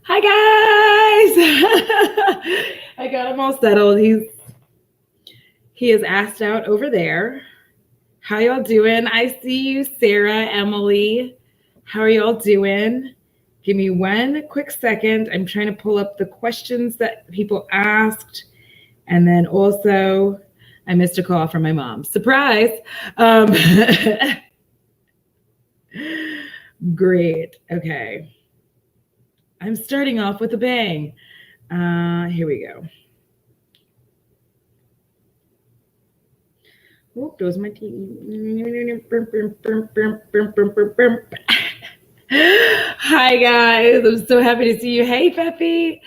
Hi guys. I got him all settled. He is assed out over there. How y'all doing? I see you, Sarah, Emily. How are y'all doing? Give me one quick second. I'm trying to pull up the questions that people asked. And then also, I missed a call from my mom. Surprise. Great. Okay. I'm starting off with a bang. Here we go. Oh, those are my teeth. Hi guys, I'm so happy to see you. Hey Peppy.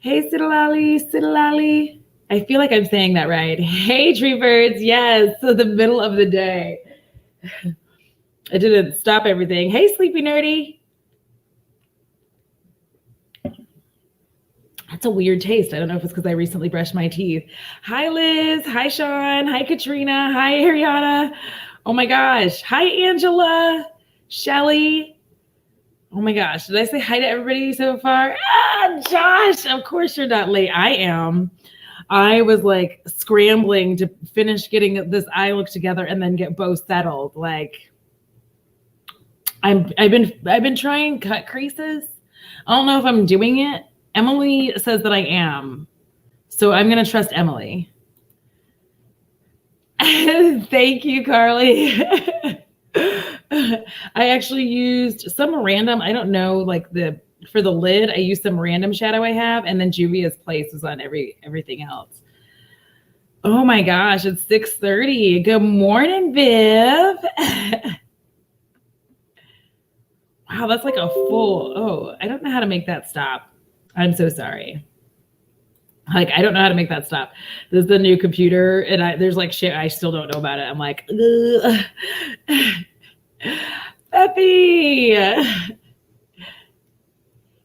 Hey Sidalali. I feel like I'm saying that right. Hey tree birds, yes. So the middle of the day. I didn't stop everything. Hey sleepy nerdy. That's a weird taste. I don't know if it's because I recently brushed my teeth. Hi, Liz. Hi, Sean. Hi, Katrina. Hi, Ariana. Oh, my gosh. Hi, Angela. Shelly. Oh, my gosh. Did I say hi to everybody so far? Josh. Of course you're not late. I am. I was like scrambling to finish getting this eye look together and then get both settled. Like, I've been trying cut creases. I don't know if I'm doing it. Emily says that I am. So I'm going to trust Emily. Thank you, Carly. I actually used some random, I don't know, like for the lid, I used some random shadow I have, and then Juvia's place was on everything else. Oh my gosh, it's 6:30. Good morning, Viv. Wow, that's like a full, I don't know how to make that stop. I'm so sorry. Like, I don't know how to make that stop. This is the new computer, and there's like shit I still don't know about it. I'm like, Peppy.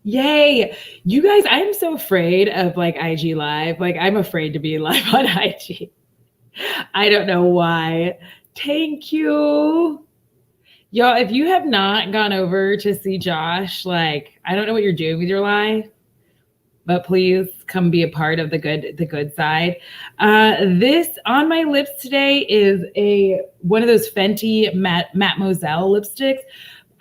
Yay. You guys, I'm so afraid of like IG Live. Like, I'm afraid to be live on IG. I don't know why. Thank you. Y'all, if you have not gone over to see Josh, like, I don't know what you're doing with your life, but please come be a part of the good side. This on my lips today is one of those Fenty Mademoiselle lipsticks.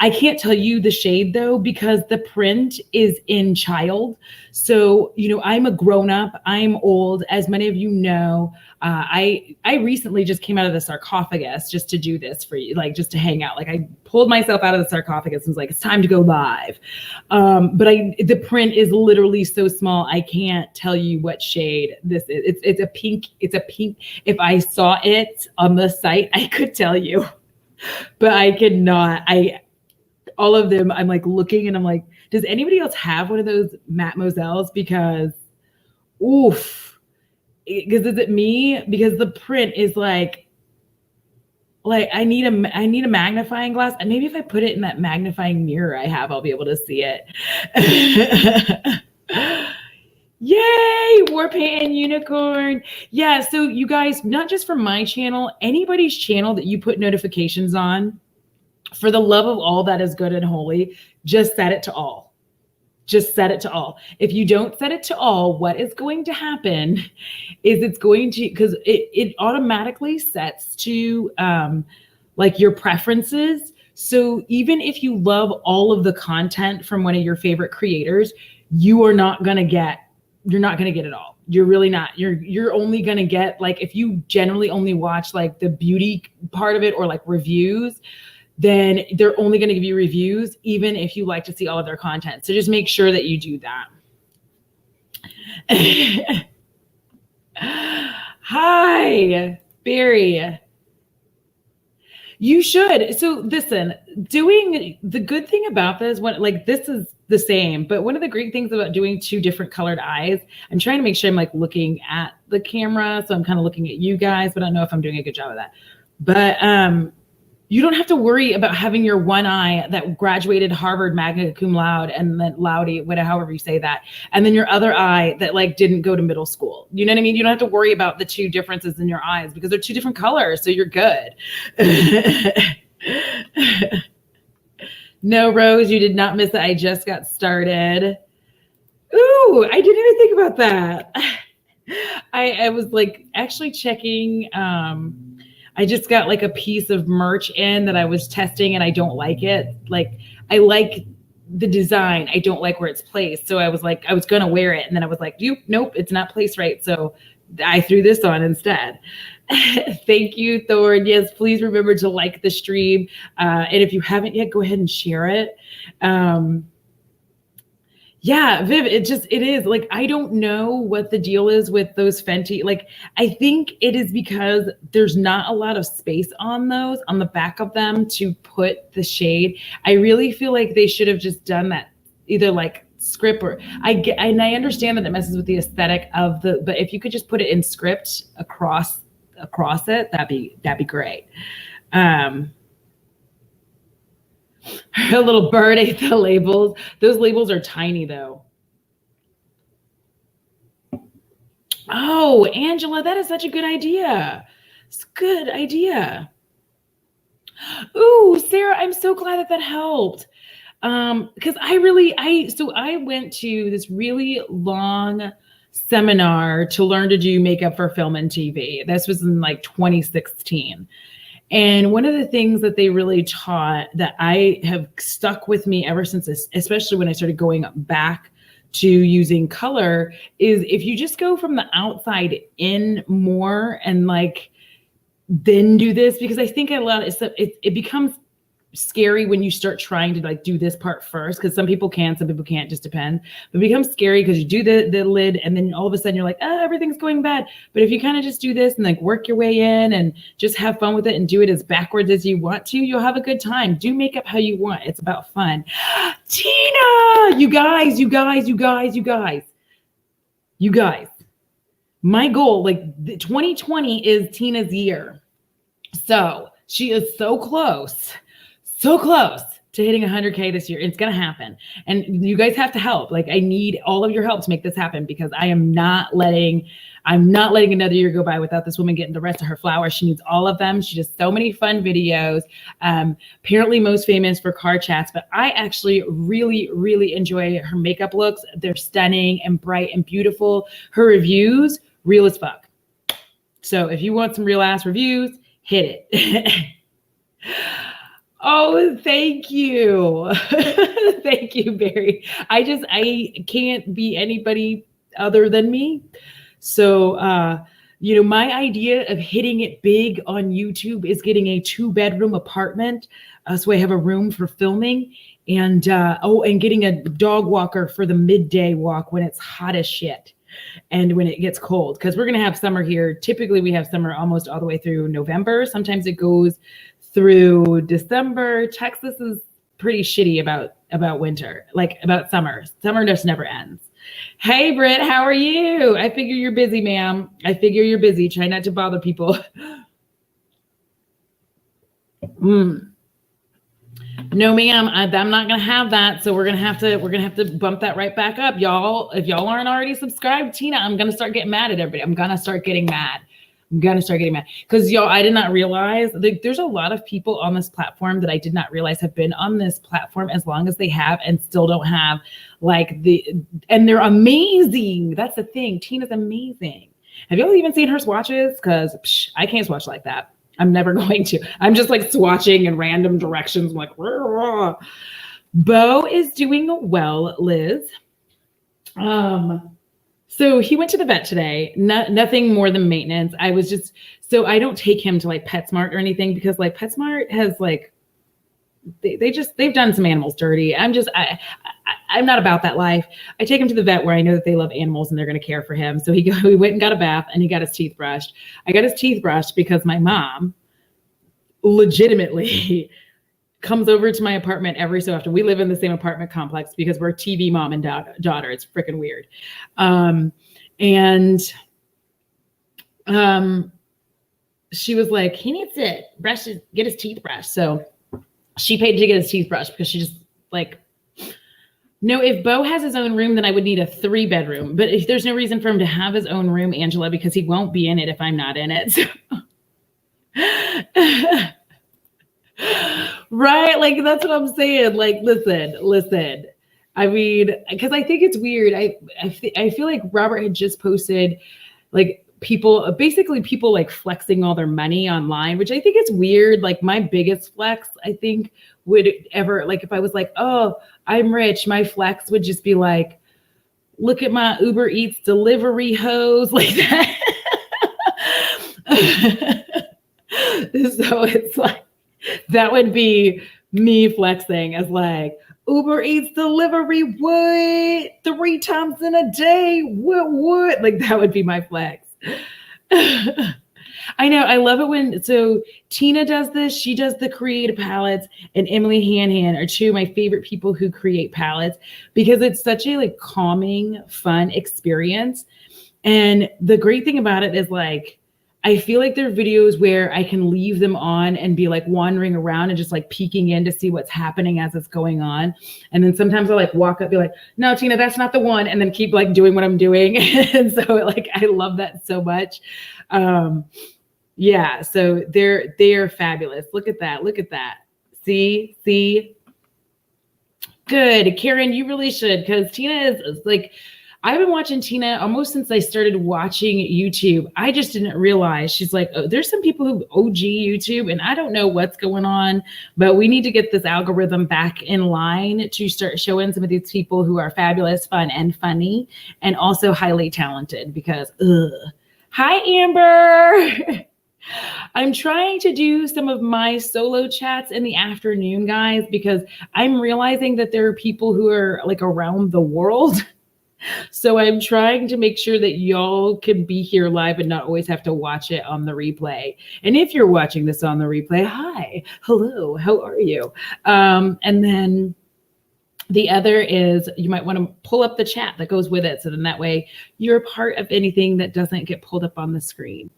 I can't tell you the shade though, because the print is in child. So, I'm a grown up, I'm old. As many of you know, I recently just came out of the sarcophagus just to do this for you, like just to hang out. Like I pulled myself out of the sarcophagus and was like, it's time to go live. But the print is literally so small. I can't tell you what shade this is. It's a pink. If I saw it on the site, I could tell you, but I cannot. All of them, I'm like looking and I'm like, does anybody else have one of those Mademoiselles? Because, is it me? Because the print is like I need a magnifying glass. And maybe if I put it in that magnifying mirror I have, I'll be able to see it. Yay, war paint and unicorn. Yeah, so you guys, not just from my channel, anybody's channel that you put notifications on, for the love of all that is good and holy, just set it to all. Just set it to all. If you don't set it to all, what is going to happen is it's going to, because it automatically sets to like your preferences. So even if you love all of the content from one of your favorite creators, you're not going to get it all. You're really not. You're only going to get, like, if you generally only watch like the beauty part of it or like reviews, then they're only going to give you reviews, even if you like to see all of their content. So just make sure that you do that. Hi, Barry. You should. So listen, doing the good thing about this, this is the same, but one of the great things about doing two different colored eyes, I'm trying to make sure I'm like looking at the camera. So I'm kind of looking at you guys, but I don't know if I'm doing a good job of that. But you don't have to worry about having your one eye that graduated Harvard magna cum laude and then laude, whatever, however you say that, and then your other eye that like didn't go to middle school. You know what I mean? You don't have to worry about the two differences in your eyes because they're two different colors, so you're good. No, Rose, you did not miss it. I just got started. Ooh, I didn't even think about that. I was like actually checking. I just got like a piece of merch in that I was testing and I don't like it. Like I like the design. I don't like where it's placed. So I was like, I was going to wear it. And then I was like, nope, it's not placed right. So I threw this on instead. Thank you, Thorn. Yes, please remember to like the stream. And if you haven't yet, go ahead and share it. Yeah, Viv, it is like, I don't know what the deal is with those Fenty. Like, I think it is because there's not a lot of space on those, on the back of them to put the shade. I really feel like they should have just done that either like script or and I understand that it messes with the aesthetic of but if you could just put it in script across it, that'd be great. A little bird ate the labels. Those labels are tiny though. Oh, Angela, that is such a good idea. It's a good idea. Ooh, Sarah, I'm so glad that helped. Because I went to this really long seminar to learn to do makeup for film and TV. This was in like 2016. And one of the things that they really taught that I have stuck with me ever since, especially when I started going back to using color, is if you just go from the outside in more and like then do this, because I think it becomes scary when you start trying to like do this part first, because some people can, some people can't, just depends. But it becomes scary because you do the lid and then all of a sudden you're like, everything's going bad. But if you kind of just do this and like work your way in and just have fun with it and do it as backwards as you want to, you'll have a good time. Do makeup how you want. It's about fun. Tina, you guys. My goal, like 2020 is Tina's year. So she is so close to hitting 100K this year. It's going to happen. And you guys have to help. Like, I need all of your help to make this happen, because I'm not letting another year go by without this woman getting the rest of her flowers. She needs all of them. She does so many fun videos. Apparently most famous for car chats, but I actually really, really enjoy her makeup looks. They're stunning and bright and beautiful. Her reviews, real as fuck. So if you want some real ass reviews, hit it. Oh, thank you. Thank you, Barry. I can't be anybody other than me. So, my idea of hitting it big on YouTube is getting a 2-bedroom apartment. So I have a room for filming and getting a dog walker for the midday walk when it's hot as shit. And when it gets cold, because we're going to have summer here. Typically we have summer almost all the way through November. Sometimes it goes through December. Texas is pretty shitty about winter, like about summer. Summer just never ends. Hey, Britt, how are you? I figure you're busy, ma'am. I figure you're busy. Try not to bother people. No, ma'am, I'm not gonna have that. So we're gonna have to bump that right back up, y'all. If y'all aren't already subscribed, Tina, I'm gonna start getting mad at everybody. I'm gonna start getting mad because y'all, I did not realize there's a lot of people on this platform that I did not realize have been on this platform as long as they have and still don't have and they're amazing. That's the thing. Tina's amazing. Have y'all even seen her swatches? Because I can't swatch like that. I'm never going to. I'm just like swatching in random directions. I'm like, rah, rah. Bo is doing well, Liz. So he went to the vet today. Nothing more than maintenance. So I don't take him to like PetSmart or anything, because like PetSmart has like, they've done some animals dirty. I'm not about that life. I take him to the vet where I know that they love animals and they're going to care for him. So he went and got a bath and he got his teeth brushed. I got his teeth brushed because my mom legitimately comes over to my apartment every so often. We live in the same apartment complex because we're TV mom and daughter. It's freaking weird. She was like, he needs to get his teeth brushed. So she paid to get his teeth brushed because she just like, no, if Bo has his own room, then I would need a 3-bedroom. But if there's no reason for him to have his own room, Angela, because he won't be in it if I'm not in it. So. Right? Like, that's what I'm saying. Like, listen. I mean, because I think it's weird. I feel like Robert had just posted like basically people like flexing all their money online, which I think is weird. Like my biggest flex, I think, would ever, like if I was like, oh, I'm rich, my flex would just be like, look at my Uber Eats delivery hose, like that. So it's like, that would be me flexing as like, Uber Eats delivery, what? 3 times in a day, what? Like that would be my flex. I know, I love it when, so Tina does this, she does the creative palettes, and Emily Hanhan are two of my favorite people who create palettes because it's such a like calming, fun experience. And the great thing about it is like, I feel like there are videos where I can leave them on and be like wandering around and just like peeking in to see what's happening as it's going on. And then sometimes I'll like walk up, be like, no, Tina, that's not the one. And then keep like doing what I'm doing. And so like, I love that so much. Yeah, so they're fabulous. Look at that. Look at that. See? Good. Karen, you really should, because Tina is like, I've been watching Tina almost since I started watching YouTube. I just didn't realize she's like, oh, there's some people who OG YouTube and I don't know what's going on, but we need to get this algorithm back in line to start showing some of these people who are fabulous, fun, and funny, and also highly talented because, Hi, Amber. I'm trying to do some of my solo chats in the afternoon, guys, because I'm realizing that there are people who are like around the world. So I'm trying to make sure that y'all can be here live and not always have to watch it on the replay. And if you're watching this on the replay, hi, hello, how are you? And then the other is you might want to pull up the chat that goes with it. So then that way you're a part of anything that doesn't get pulled up on the screen.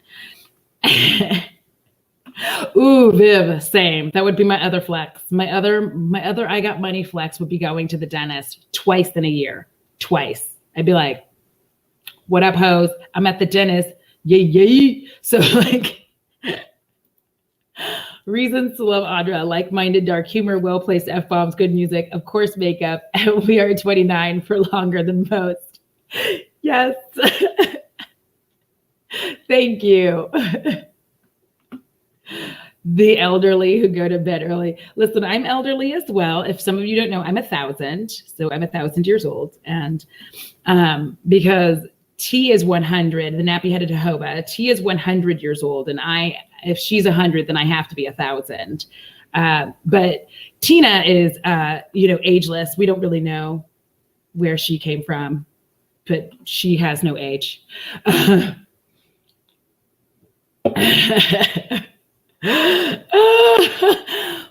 Ooh, Viv, same. That would be my other flex. My other I got money flex would be going to the dentist twice in a year. Twice. I'd be like, what up, hoes? I'm at the dentist. Yay. So like, reasons to love Audra, like-minded, dark humor, well-placed F-bombs, good music, of course, makeup, and we are 29 for longer than most. Yes. Thank you. The elderly who go to bed early. Listen, I'm elderly as well. If some of you don't know, I'm 1,000. So I'm 1,000 years old. And because T is 100, the nappy-headed Jehovah, T is 100 years old. And if she's 100, then I have to be 1,000. But Tina is, ageless. We don't really know where she came from, but she has no age.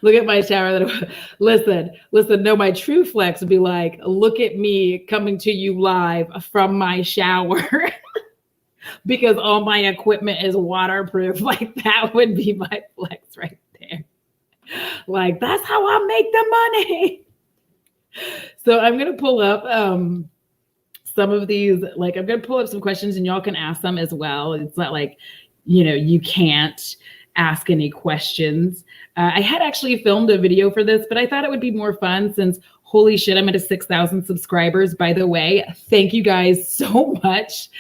Look at my shower. Listen, no, my true flex would be like, look at me coming to you live from my shower because all my equipment is waterproof. Like that would be my flex right there. Like, that's how I make the money. So I'm going to pull up some of these, like I'm going to pull up some questions and y'all can ask them as well. It's not like, you can't ask any questions. I had actually filmed a video for this, but I thought it would be more fun since, holy shit, I'm at 6,000 subscribers. By the way, thank you guys so much.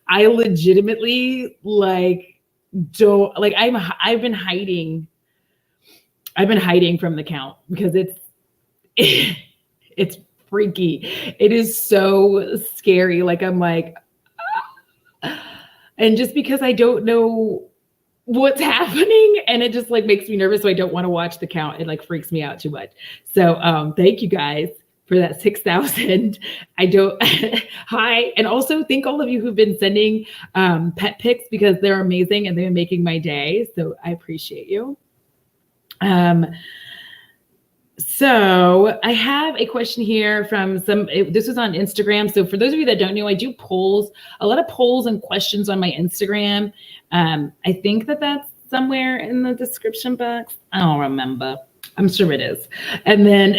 I legitimately I've been hiding from the count because it's freaky. It is so scary. Like I'm like, and just because I don't know what's happening and it just like makes me nervous. So I don't want to watch the count. It like freaks me out too much. So thank you guys for that 6,000. Hi. And also thank all of you who've been sending pet pics because they're amazing and they're making my day. So I appreciate you. So I have a question here from this was on Instagram. So for those of you that don't know, I do polls, a lot of polls and questions on my Instagram. I think that's somewhere in the description box. I don't remember. I'm sure it is. And then,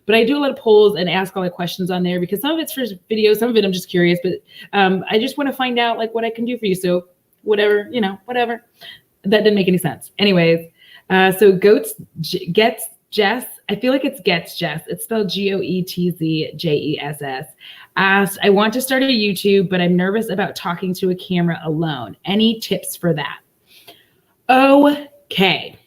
but I do a lot of polls and ask all the questions on there because some of it's for videos, some of it I'm just curious, but I just want to find out like what I can do for you. So whatever. That didn't make any sense. Anyways, so Goats gets Jess, I feel like it's Gets Jess. It's spelled GOETZJESS. Asked, I want to start a YouTube, but I'm nervous about talking to a camera alone. Any tips for that? Okay.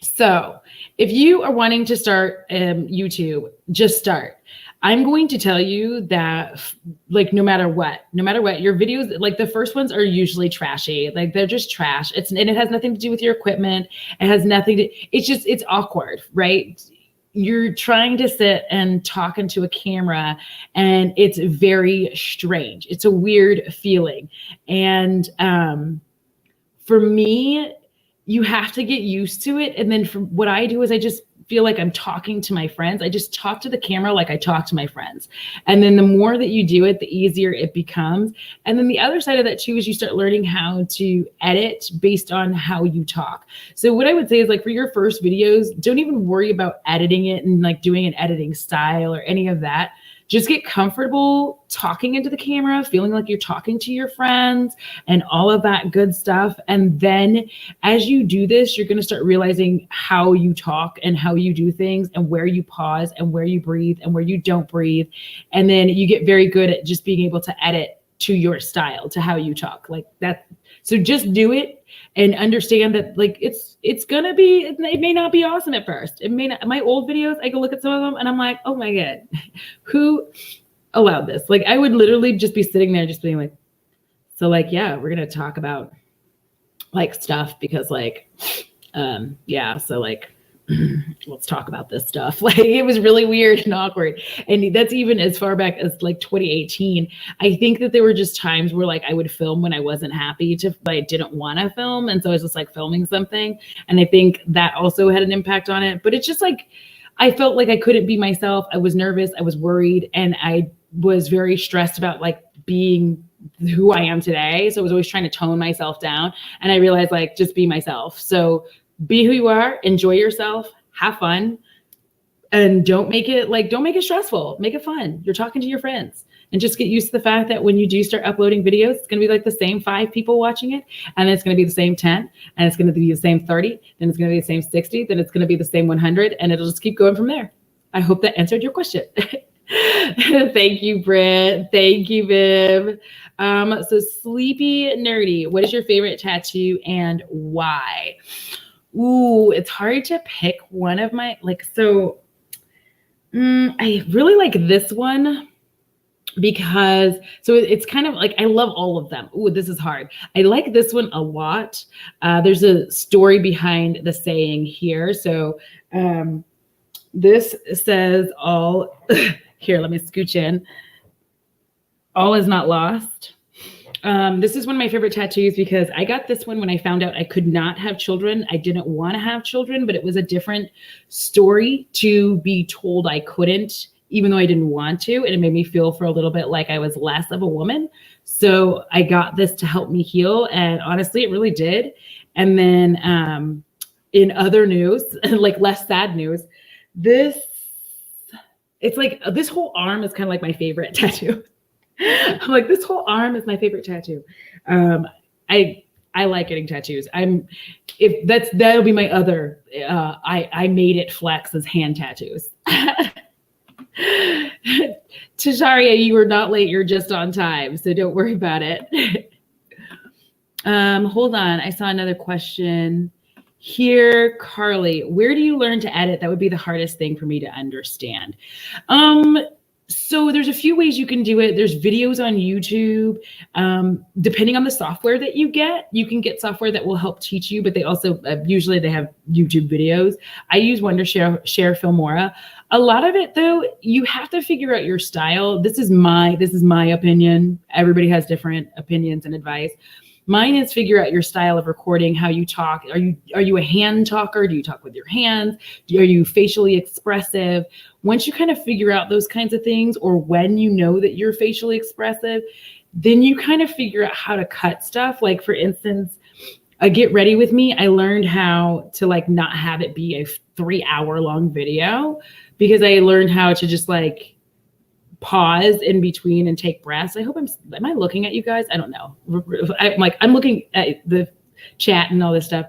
So if you are wanting to start YouTube, just start. I'm going to tell you that, like, no matter what, your videos, like the first ones are usually trashy. Like they're just trash. And it has nothing to do with your equipment. It has nothing to, it's awkward, right? You're trying to sit and talk into a camera and it's very strange. It's a weird feeling. And for me, you have to get used to it. And then what I do is I just feel like I'm talking to my friends. I just talk to the camera like I talk to my friends. And then the more that you do it, the easier it becomes. And then the other side of that too is you start learning how to edit based on how you talk. So what I would say is, like, for your first videos, don't even worry about editing it and like doing an editing style or any of that. Just get comfortable talking into the camera, feeling like you're talking to your friends and all of that good stuff. And then as you do this, you're going to start realizing how you talk and how you do things and where you pause and where you breathe and where you don't breathe. And then you get very good at just being able to edit to your style, to how you talk like that. So just do it and understand that, like, it's gonna be, it may not be awesome at first. It may not. My old videos, I can look at some of them and I'm like, oh my God, who allowed this? Like, I would literally just be sitting there just being like, so like, yeah, we're gonna talk about like stuff because like, yeah, so like, let's talk about this stuff. Like, it was really weird and awkward. And that's even as far back as like 2018. I think that there were just times where like I would film when I wasn't happy to, I didn't want to film. And so I was just like filming something. And I think that also had an impact on it. But it's just like, I felt like I couldn't be myself. I was nervous. I was worried. And I was very stressed about like being who I am today. So I was always trying to tone myself down. And I realized, like, just be myself. So be who you are, enjoy yourself, have fun, and don't make it stressful. Make it fun. You're talking to your friends, and just get used to the fact that when you do start uploading videos, it's going to be like the same 5 people watching it, and it's going to be the same 10, and it's going to be the same 30, then it's going to be the same 60, then it's going to be the same 100, and it'll just keep going from there. I hope that answered your question. Thank you, Britt. Thank you, Viv. So Sleepy Nerdy, what is your favorite tattoo and why? Ooh, it's hard to pick one of my, like, so I really like this one because, so it's kind of like, I love all of them. Ooh, this is hard. I like this one a lot. There's a story behind the saying here. So this says all, here, let me scooch in. All is not lost. This is one of my favorite tattoos because I got this one when I found out I could not have children. I didn't want to have children, but it was a different story to be told I couldn't, even though I didn't want to. And it made me feel for a little bit like I was less of a woman. So I got this to help me heal. And honestly, it really did. And then in other news, like less sad news, it's like this whole arm is kind of like my favorite tattoo. I'm like, this whole arm is my favorite tattoo. I like getting tattoos. That'll be my other, I made it flex as hand tattoos. Tasharia, you were not late. You're just on time. So don't worry about it. Hold on. I saw another question here. Carly, where do you learn to edit? That would be the hardest thing for me to understand. So there's a few ways you can do it. There's videos on YouTube. Depending on the software that you get, you can get software that will help teach you, but they also, usually they have YouTube videos. I use Wondershare Filmora. A lot of it though, you have to figure out your style. This is my opinion. Everybody has different opinions and advice. Mine is figure out your style of recording, how you talk. Are you a hand talker? Do you talk with your hands? Are you facially expressive? Once you kind of figure out those kinds of things, or when you know that you're facially expressive, then you kind of figure out how to cut stuff. Like, for instance, Get Ready With Me, I learned how to like not have it be a 3-hour-long video, because I learned how to just like pause in between and take breaths. I hope am I looking at you guys? I don't know. I'm looking at the chat and all this stuff.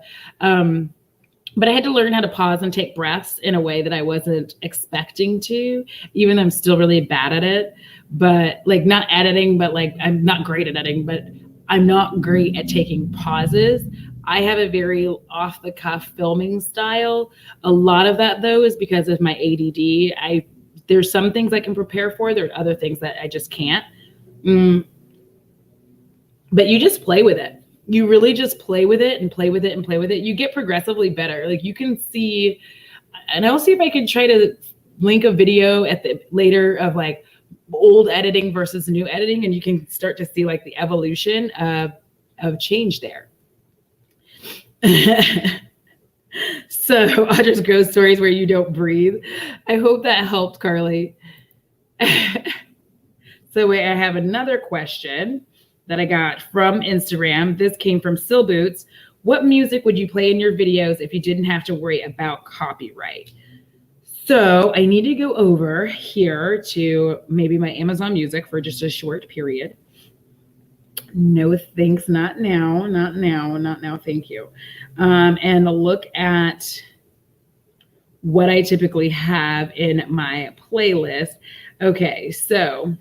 but I had to learn how to pause and take breaths in a way that I wasn't expecting to, even though I'm still really bad at it. But like not editing, but like I'm not great at editing, but I'm not great at taking pauses. I have a very off the cuff filming style. A lot of that though is because of my ADD. There's some things I can prepare for, there are other things that I just can't. But you just play with it. You really just play with it and play with it and play with it. You get progressively better. Like you can see, and I'll see if I can try to link a video at the later of like old editing versus new editing, and you can start to see like the evolution of change there. So Audra's ghost stories where you don't breathe. I hope that helped, Carly. So wait, I have another question that I got from Instagram. This came from Sill Boots. What music would you play in your videos if you didn't have to worry about copyright? So I need to go over here to maybe my Amazon Music for just a short period. No, thanks. Not now. Not now. Not now. Thank you. And look at what I typically have in my playlist. Okay, so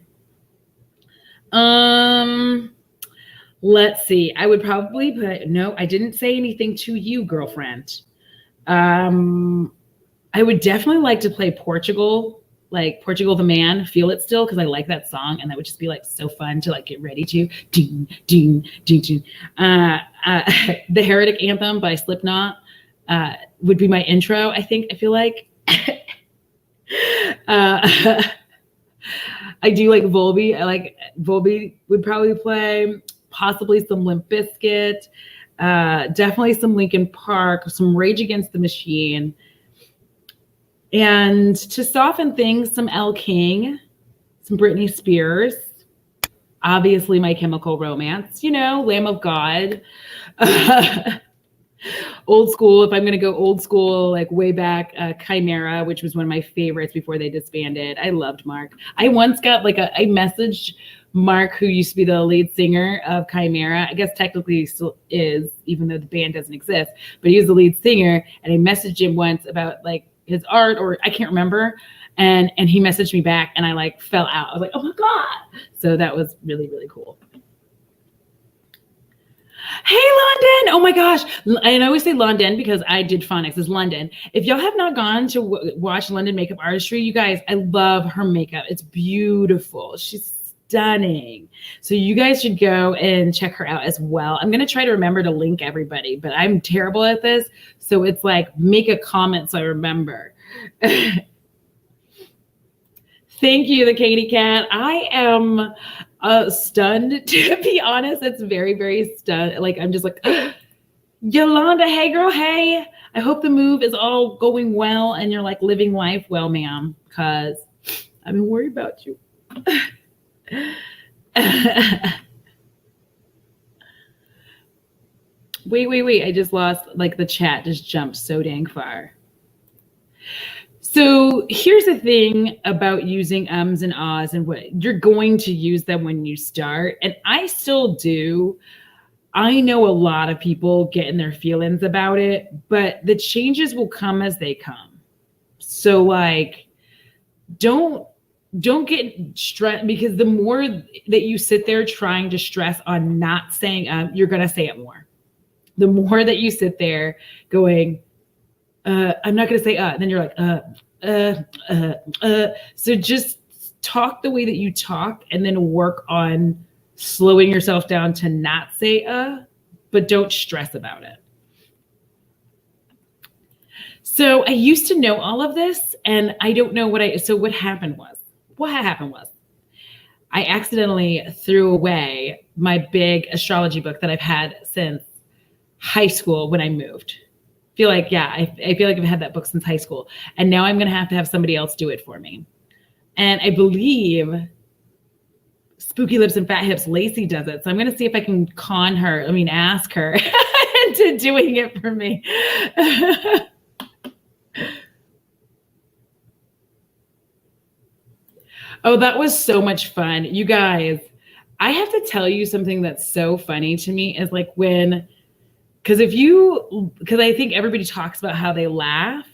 let's see. I would probably put, no, I didn't say anything to you, girlfriend. I would definitely like to play Portugal, like Portugal the Man, Feel It Still, because I like that song, and that would just be like so fun to like get ready to. Ding, ding, ding, ding. The Heretic Anthem by Slipknot would be my intro, I think. I feel like. I do like Volbeat. I like Volbeat would probably play, possibly some Limp Bizkit, definitely some Linkin Park, some Rage Against the Machine. And to soften things, some Elle King, some Britney Spears, obviously My Chemical Romance, you know, Lamb of God. Old school, if I'm going to go old school, like way back, Chimera, which was one of my favorites before they disbanded. I loved Mark. I once got like I messaged Mark, who used to be the lead singer of Chimera. I guess technically he still is, even though the band doesn't exist, but he was the lead singer. And I messaged him once about like his art, or I can't remember. And he messaged me back, and I like fell out. I was like, oh my God. So that was really, really cool. Hey, London. Oh my gosh. I always say London because I did phonics. It's London. If y'all have not gone to watch London Makeup Artistry, you guys, I love her makeup. It's beautiful. She's stunning. So you guys should go and check her out as well. I'm going to try to remember to link everybody, but I'm terrible at this. So it's like make a comment so I remember. Thank you, the Katie Cat. I am stunned, to be honest. It's very, very stunned. Like, I'm just like, Yolanda, hey, girl, hey. I hope the move is all going well and you're like living life well, ma'am, because I've been worried about you. Wait. I just lost, like, the chat just jumped so dang far. So here's the thing about using ums and ahs, and what you're going to use them when you start. And I still do. I know a lot of people get in their feelings about it, but the changes will come as they come. So like, don't get stressed, because the more that you sit there trying to stress on not saying you're going to say it more. The more that you sit there going, I'm not going to say, then you're like, so just talk the way that you talk, and then work on slowing yourself down to not say, but don't stress about it. So I used to know all of this, and I don't know what happened was I accidentally threw away my big astrology book that I've had since high school when I moved. I feel like I've had that book since high school, and now I'm going to have somebody else do it for me. And I believe Spooky Lips and Fat Hips Lacey does it. So I'm going to see if I can ask her into doing it for me. Oh, that was so much fun. You guys, I have to tell you something that's so funny to me is like when because I think everybody talks about how they laugh.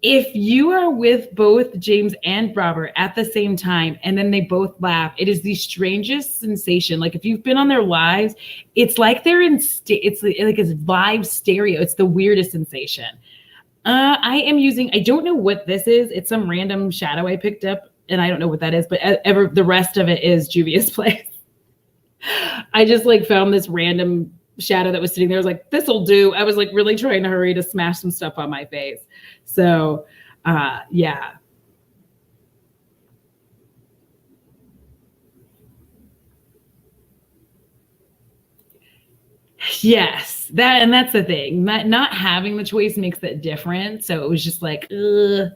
If you are with both James and Robert at the same time, and then they both laugh, it is the strangest sensation. Like if you've been on their lives, it's like they're it's like a live stereo. It's the weirdest sensation. I don't know what this is. It's some random shadow I picked up, and I don't know what that is, but the rest of it is Juvia's place. I just like found this random shadow that was sitting there. I was like, this'll do. I was like really trying to hurry to smash some stuff on my face. So, yeah. Yes, that's the thing. Not having the choice makes that different. So it was just like, ooh,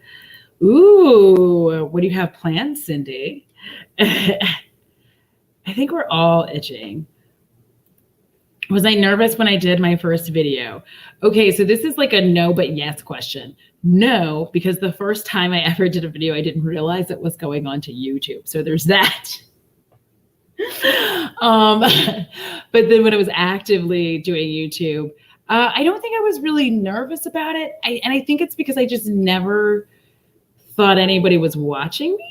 what do you have planned, Cindy? I think we're all itching. Was I nervous when I did my first video? Okay, so this is like a no but yes question. No, because the first time I ever did a video, I didn't realize it was going on to YouTube. So there's that. But then when I was actively doing YouTube, I don't think I was really nervous about it. And I think it's because I just never thought anybody was watching me.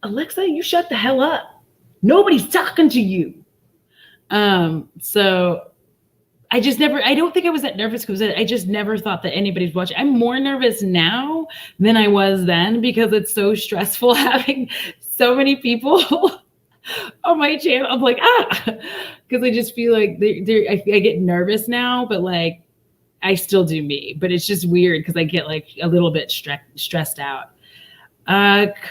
Alexa, you shut the hell up. Nobody's talking to you. So I don't think I was that nervous because I just never thought that anybody's watching. I'm more nervous now than I was then because it's so stressful having so many people on my channel. I'm like, because I just feel like I get nervous now, but like I still do me, but it's just weird because I get like a little bit stressed out.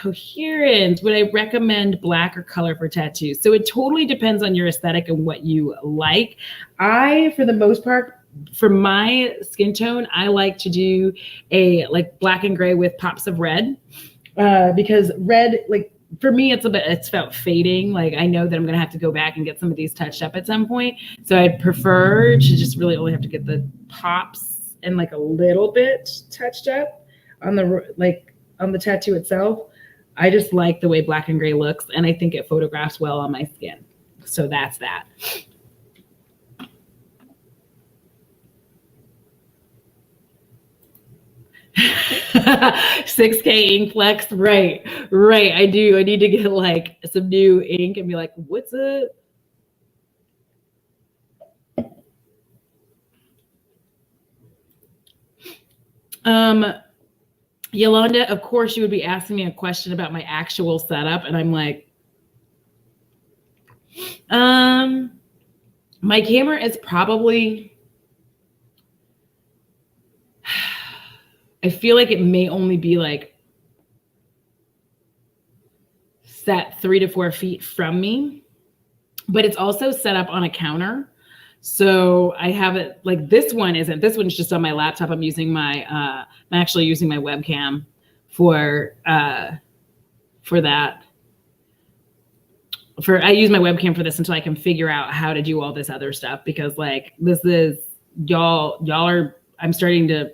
Coherence, would I recommend black or color for tattoos? So it totally depends on your aesthetic and what you like. For the most part, for my skin tone, I like to do a like black and gray with pops of red, because red, like for me, it's about fading. Like I know that I'm gonna have to go back and get some of these touched up at some point. So I'd prefer to just really only have to get the pops and like a little bit touched up on the tattoo itself. I just like the way black and gray looks, and I think it photographs well on my skin. So that's that. $6K ink flex, right. I do. I need to get like some new ink and be like, what's it? Yolanda, of course you would be asking me a question about my actual setup, and I'm like, my camera is probably, I feel like it may only be like set 3 to 4 feet from me, but it's also set up on a counter. So I have it like this one's just on my laptop. I'm using I'm actually using my webcam for that. I use my webcam for this until I can figure out how to do all this other stuff, because like this is I'm starting to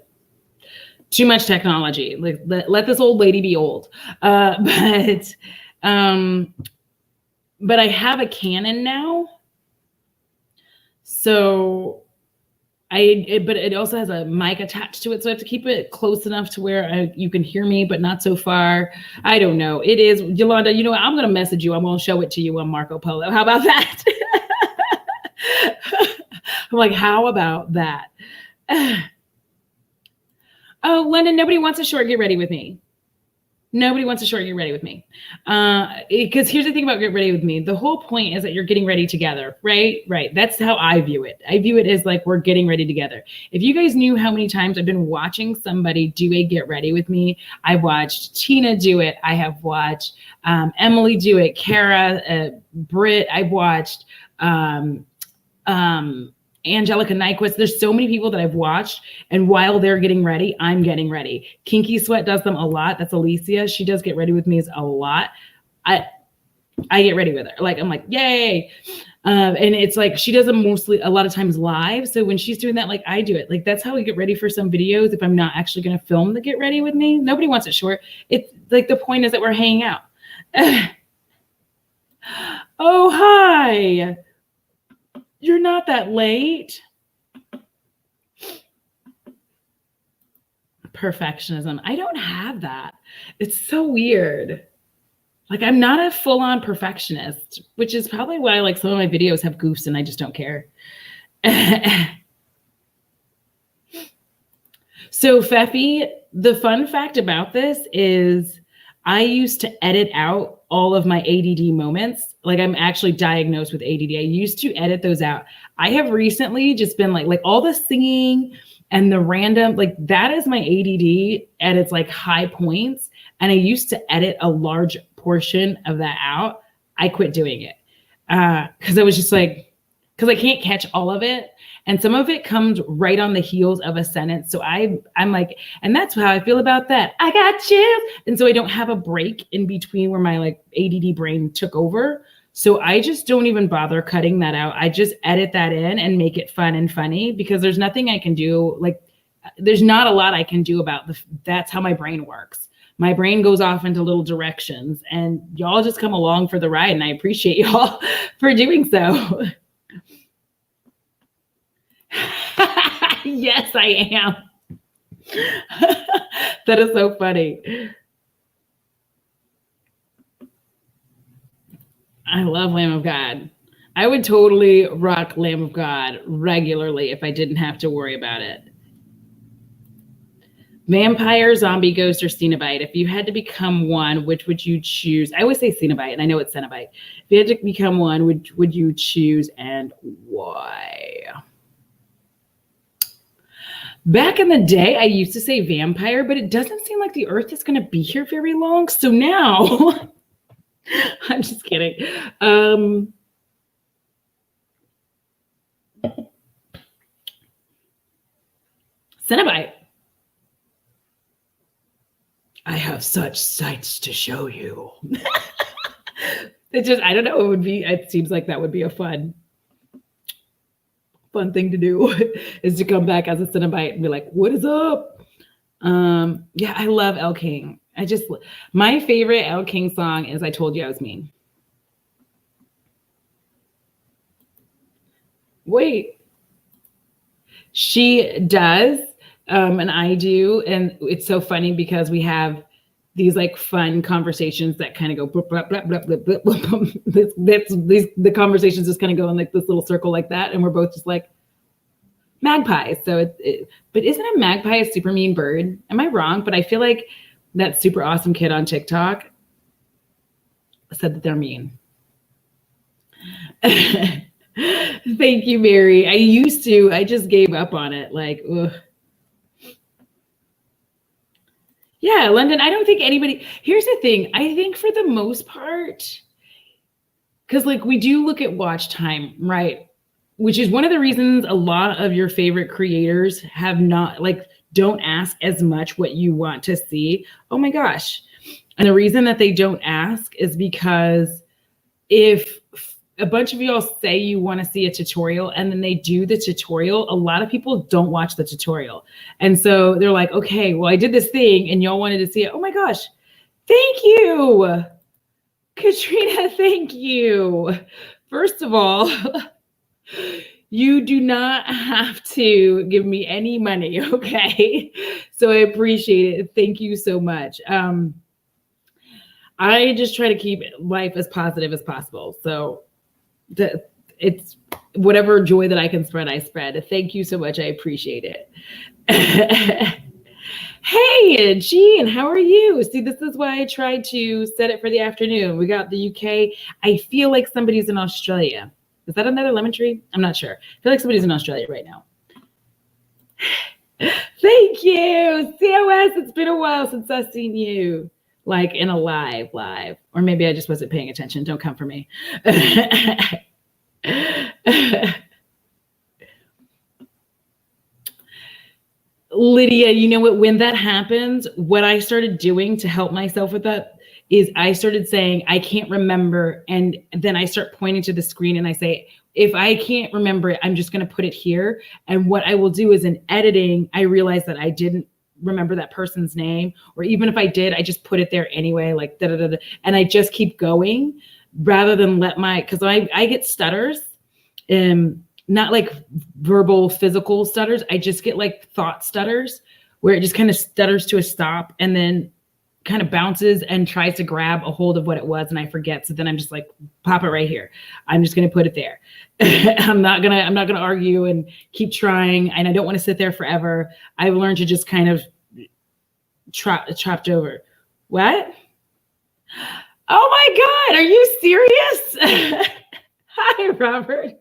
too much technology. Like let this old lady be old. But I have a Canon now. So but it also has a mic attached to it. So I have to keep it close enough to where you can hear me, but not so far. I don't know. It is, Yolanda, you know what? I'm going to message you. I'm going to show it to you on Marco Polo. How about that? I'm like, how about that? Oh, London, nobody wants a short get ready with me. Nobody wants a short get ready with me. Because here's the thing about get ready with me. The whole point is that you're getting ready together, right? Right. That's how I view it. I view it as like we're getting ready together. If you guys knew how many times I've been watching somebody do a get ready with me, I've watched Tina do it. I have watched Emily do it. Kara, Britt. I've watched Angelica Nyquist. There's so many people that I've watched, and while they're getting ready, I'm getting ready. Kinky Sweat does them a lot. That's Alicia. She does get ready with me a lot. I get ready with her. Like, I'm like, yay. And it's like, she does them mostly a lot of times live. So when she's doing that, like I do it, like, that's how we get ready for some videos. If I'm not actually going to film the get ready with me, nobody wants it short. It's like, the point is that we're hanging out. Oh, hi. You're not that late. Perfectionism. I don't have that. It's so weird. Like, I'm not a full-on perfectionist, which is probably why like some of my videos have goofs and I just don't care. So Feffy, the fun fact about this is I used to edit out all of my ADD moments. Like, I'm actually diagnosed with ADD. I used to edit those out. I have recently just been like all the singing and the random, like that is my ADD at its like high points. And I used to edit a large portion of that out. I quit doing it because I was just like, because I can't catch all of it. And some of it comes right on the heels of a sentence. So I'm like, and that's how I feel about that. I got chills. And so I don't have a break in between where my like ADD brain took over. So I just don't even bother cutting that out. I just edit that in and make it fun and funny because there's nothing I can do. Like, there's not a lot I can do about that's how my brain works. My brain goes off into little directions and y'all just come along for the ride. And I appreciate y'all for doing so. Yes, I am. That is so funny. I love Lamb of God. I would totally rock Lamb of God regularly if I didn't have to worry about it. Vampire, zombie, ghost, or Cenobite. If you had to become one, which would you choose? I always say Cenobite, and I know it's Cenobite. If you had to become one, would you choose and why? Back in the day, I used to say vampire, but it doesn't seem like the earth is going to be here very long. So now, I'm just kidding. Cenobite. I have such sights to show you. It's just, I don't know. It seems like that would be a fun thing to do is to come back as a Cenobite and be like, what is up? Yeah, I love Elle King. My favorite Elle King song is I Told You I Was Mean. Wait. She does, and I do. And it's so funny because we have these like fun conversations that kind of go blah, blah, blah, blah, blah, blah, blah. The conversations just kind of go in like this little circle like that, and we're both just like magpies. So but isn't a magpie a super mean bird? Am I wrong? But I feel like that super awesome kid on TikTok said that they're mean. Thank you, Mary. I just gave up on it. Like, ugh. Yeah, London, I don't think anybody, here's the thing. I think for the most part, because like we do look at watch time, right? Which is one of the reasons a lot of your favorite creators have not, like, don't ask as much what you want to see. Oh my gosh. And the reason that they don't ask is because if a bunch of y'all say you want to see a tutorial and then they do the tutorial, a lot of people don't watch the tutorial. And so they're like, okay, well, I did this thing and y'all wanted to see it. Oh my gosh. Thank you, Katrina. Thank you. First of all, you do not have to give me any money. Okay. So I appreciate it. Thank you so much. I just try to keep life as positive as possible. So it's whatever joy that I can spread, I spread. Thank you so much. I appreciate it. Hey, Jean, how are you? See, this is why I tried to set it for the afternoon. We got the UK. I feel like somebody's in Australia. Is that another lemon tree? I'm not sure. I feel like somebody's in Australia right now. Thank you. COS, it's been a while since I've seen you. Like in a live. Or maybe I just wasn't paying attention. Don't come for me. Lydia, you know what? When that happens, what I started doing to help myself with that is I started saying, I can't remember. And then I start pointing to the screen and I say, if I can't remember it, I'm just going to put it here. And what I will do is in editing, I realize that I didn't remember that person's name, or even if I did, I just put it there anyway, like da da da, and I just keep going rather than let because I get stutters, and not like verbal, physical stutters. I just get like thought stutters where it just kind of stutters to a stop and then kind of bounces and tries to grab a hold of what it was and I forget. So then I'm just like, pop it right here. I'm just going to put it there. I'm not going to argue and keep trying. And I don't want to sit there forever. I've learned to just kind of chopped over. What? Oh my God. Are you serious? Hi, Robert.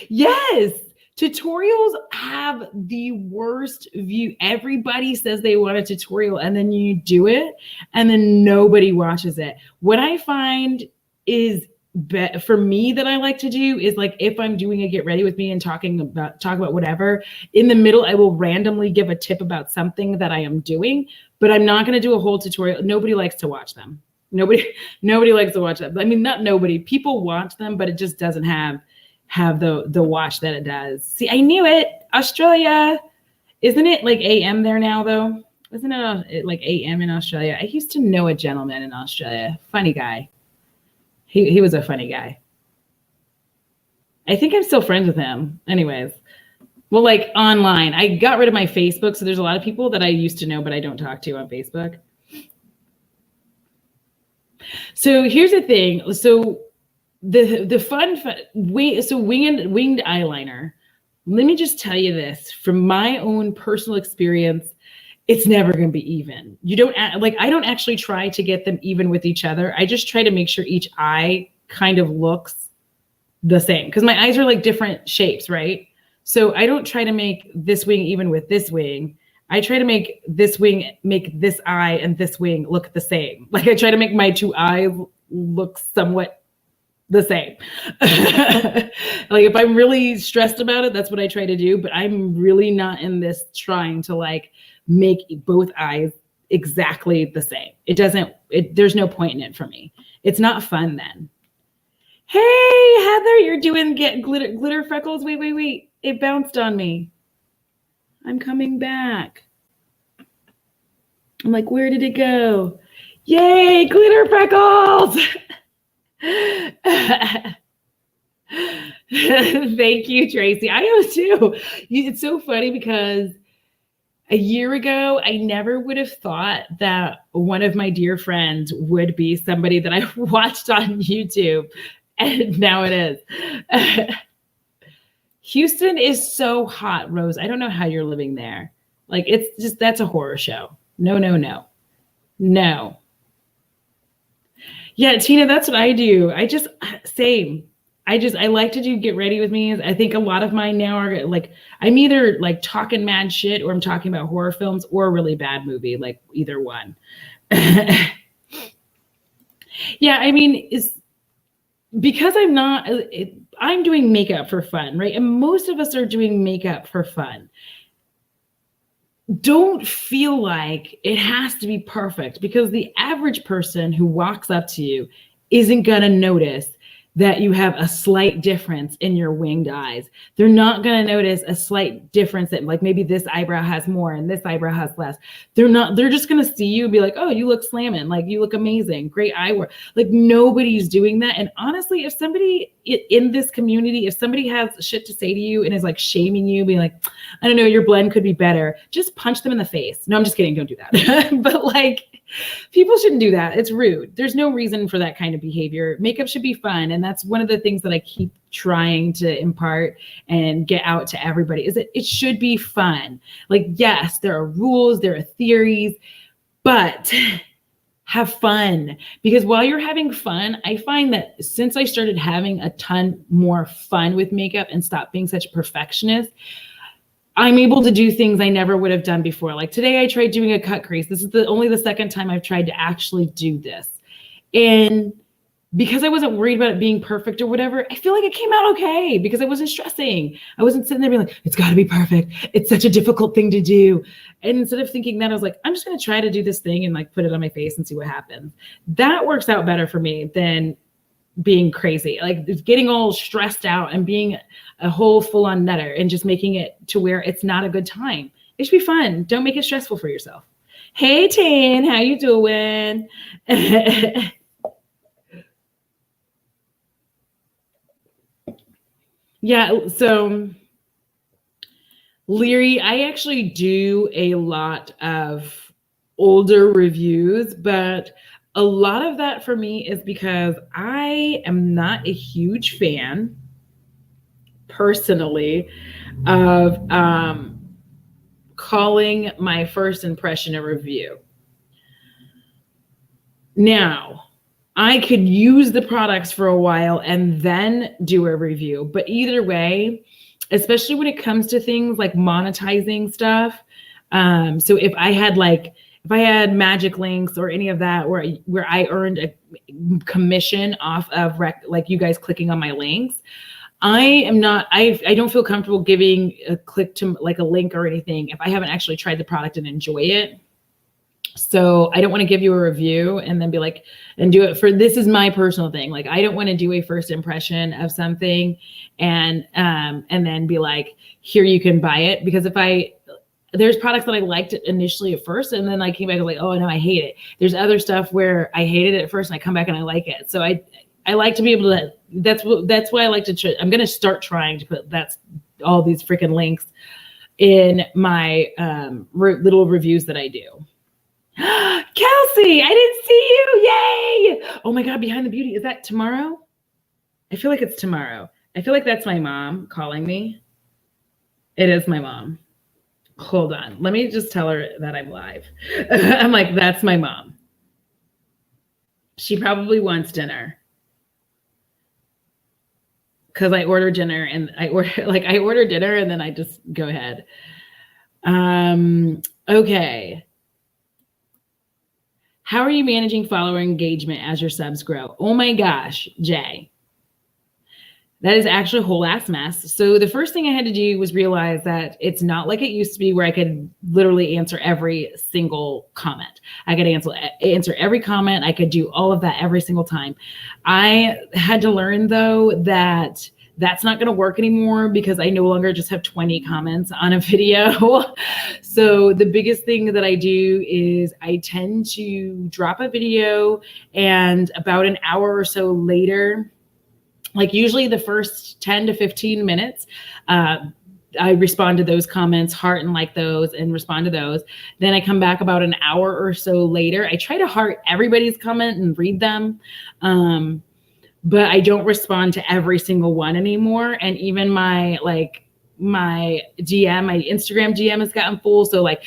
Yes. Tutorials have the worst view. Everybody says they want a tutorial and then you do it and then nobody watches it. What I find is for me that I like to do is like, if I'm doing a get ready with me and talk about whatever, in the middle, I will randomly give a tip about something that I am doing, but I'm not going to do a whole tutorial. Nobody likes to watch them. Nobody likes to watch them. I mean, not nobody, people watch them, but it just doesn't have the watch that it does. See, I knew it. Australia. Isn't it like AM there now though? Isn't it like AM in Australia? I used to know a gentleman in Australia. Funny guy. He was a funny guy. I think I'm still friends with him. Anyways. Well, like online. I got rid of my Facebook, so there's a lot of people that I used to know but I don't talk to on Facebook. So here's the thing. So the fun winged eyeliner. Let me just tell you this from my own personal experience, it's never going to be even. You don't like, I don't actually try to get them even with each other. I just try to make sure each eye kind of looks the same because my eyes are like different shapes, right? So I don't try to make this wing even with this wing. I try to make this wing, make this eye and this wing look the same. Like I try to make my two eyes look somewhat the same. Like if I'm really stressed about it, that's what I try to do. But I'm really not in this trying to like make both eyes exactly the same. There's no point in it for me. It's not fun then. Hey, Heather, you're doing glitter freckles. Wait. It bounced on me. I'm coming back. I'm like, where did it go? Yay, glitter freckles. Thank you, Tracy. I am too. It's so funny because a year ago, I never would have thought that one of my dear friends would be somebody that I watched on YouTube. And now it is. Houston is so hot, Rose. I don't know how you're living there. Like, it's just, that's a horror show. No. Yeah, Tina, that's what I do. Same. I like to do get ready with me. I think a lot of mine now are like, I'm either like talking mad shit or I'm talking about horror films or a really bad movie, like either one. Yeah, I mean, it's because I'm doing makeup for fun, right? And most of us are doing makeup for fun. Don't feel like it has to be perfect because the average person who walks up to you isn't going to notice that you have a slight difference in your winged eyes. They're not going to notice a slight difference that like maybe this eyebrow has more and this eyebrow has less. They're just going to see you and be like, oh, you look slamming. Like you look amazing. Great eyewear. Like nobody's doing that. And honestly, if somebody in this community, if somebody has shit to say to you and is like shaming you, being like, I don't know, your blend could be better, just punch them in the face. No, I'm just kidding. Don't do that. But like, people shouldn't do that. It's rude. There's no reason for that kind of behavior. Makeup should be fun. And that's one of the things that I keep trying to impart and get out to everybody is that it should be fun. Like, yes, there are rules, there are theories, but have fun. Because while you're having fun, I find that since I started having a ton more fun with makeup and stopped being such a perfectionist, I'm able to do things I never would have done before. Like today I tried doing a cut crease. This is only the second time I've tried to actually do this. And because I wasn't worried about it being perfect or whatever, I feel like it came out okay because I wasn't stressing. I wasn't sitting there being like, it's gotta be perfect. It's such a difficult thing to do. And instead of thinking that, I was like, I'm just gonna try to do this thing and like put it on my face and see what happens. That works out better for me than being crazy, like getting all stressed out and being a whole full-on nutter and just making it to where it's not a good time. It should be fun. Don't make it stressful for yourself. Hey, Tan, how you doing? Yeah, so Leary, I actually do a lot of older reviews, but a lot of that for me is because I am not a huge fan personally of calling my first impression a review. Now, I could use the products for a while and then do a review, but either way, especially when it comes to things like monetizing stuff. So if I had magic links or any of that where I earned a commission off of like you guys clicking on my links, I don't feel comfortable giving a click to like a link or anything if I haven't actually tried the product and enjoy it. So I don't want to give you a review and then be like, and do it for, this is my personal thing. Like, I don't want to do a first impression of something and then be like, here, you can buy it. Because there's products that I liked initially at first, and then I came back and like, oh no, I hate it. There's other stuff where I hated it at first and I come back and I like it. So I like to be able to, that's why I like to, I'm going to start trying to put all these freaking links in my little reviews that I do. Kelsey, I didn't see you. Yay. Oh my God, Behind the Beauty. Is that tomorrow? I feel like it's tomorrow. I feel like that's my mom calling me. It is my mom. Hold on. Let me just tell her that I'm live. I'm like, that's my mom. She probably wants dinner. Because I order dinner and I order dinner and then I just go ahead. Okay. How are you managing follower engagement as your subs grow? Oh my gosh, Jay. That is actually a whole ass mess. So the first thing I had to do was realize that it's not like it used to be where I could literally answer every single comment. I could answer every comment. I could do all of that every single time. I had to learn though that that's not going to work anymore because I no longer just have 20 comments on a video. So the biggest thing that I do is I tend to drop a video and about an hour or so later, like usually the first 10 to 15 minutes, I respond to those comments, heart and like those and respond to those. Then I come back about an hour or so later. I try to heart everybody's comment and read them. But I don't respond to every single one anymore. And even my DM, my Instagram DM has gotten full. So like,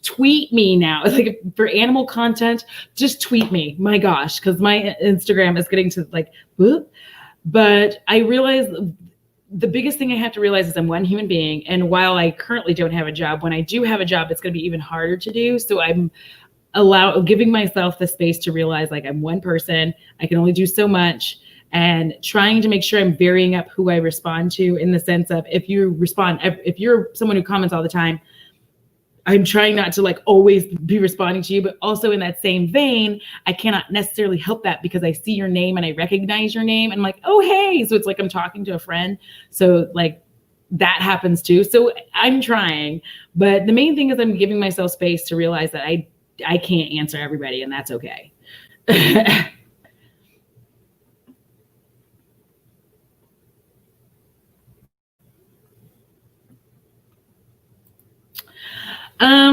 tweet me now. It's like for animal content, just tweet me. My gosh, because my Instagram is getting to like, whoop. But I realize the biggest thing I have to realize is I'm one human being. And while I currently don't have a job, when I do have a job, it's going to be even harder to do. So I'm giving myself the space to realize like I'm one person, I can only do so much, and trying to make sure I'm varying up who I respond to in the sense of if you're someone who comments all the time, I'm trying not to like always be responding to you, but also in that same vein, I cannot necessarily help that because I see your name and I recognize your name and I'm like, oh, hey. So it's like I'm talking to a friend. So like that happens too. So I'm trying, but the main thing is I'm giving myself space to realize that I can't answer everybody, and that's okay.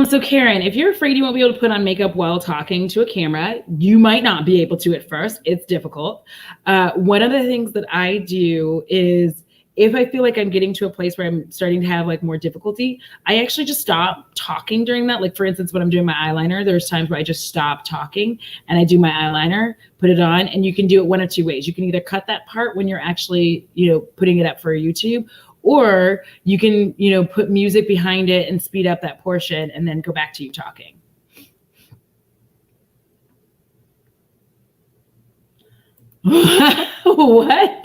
So Karen, if you're afraid you won't be able to put on makeup while talking to a camera, you might not be able to at first. It's difficult. One of the things that I do is if I feel like I'm getting to a place where I'm starting to have like more difficulty, I actually just stop talking during that. Like for instance, when I'm doing my eyeliner, there's times where I just stop talking and I do my eyeliner, put it on, and you can do it one of two ways. You can either cut that part when you're actually, putting it up for YouTube, or you can, put music behind it and speed up that portion and then go back to you talking. What?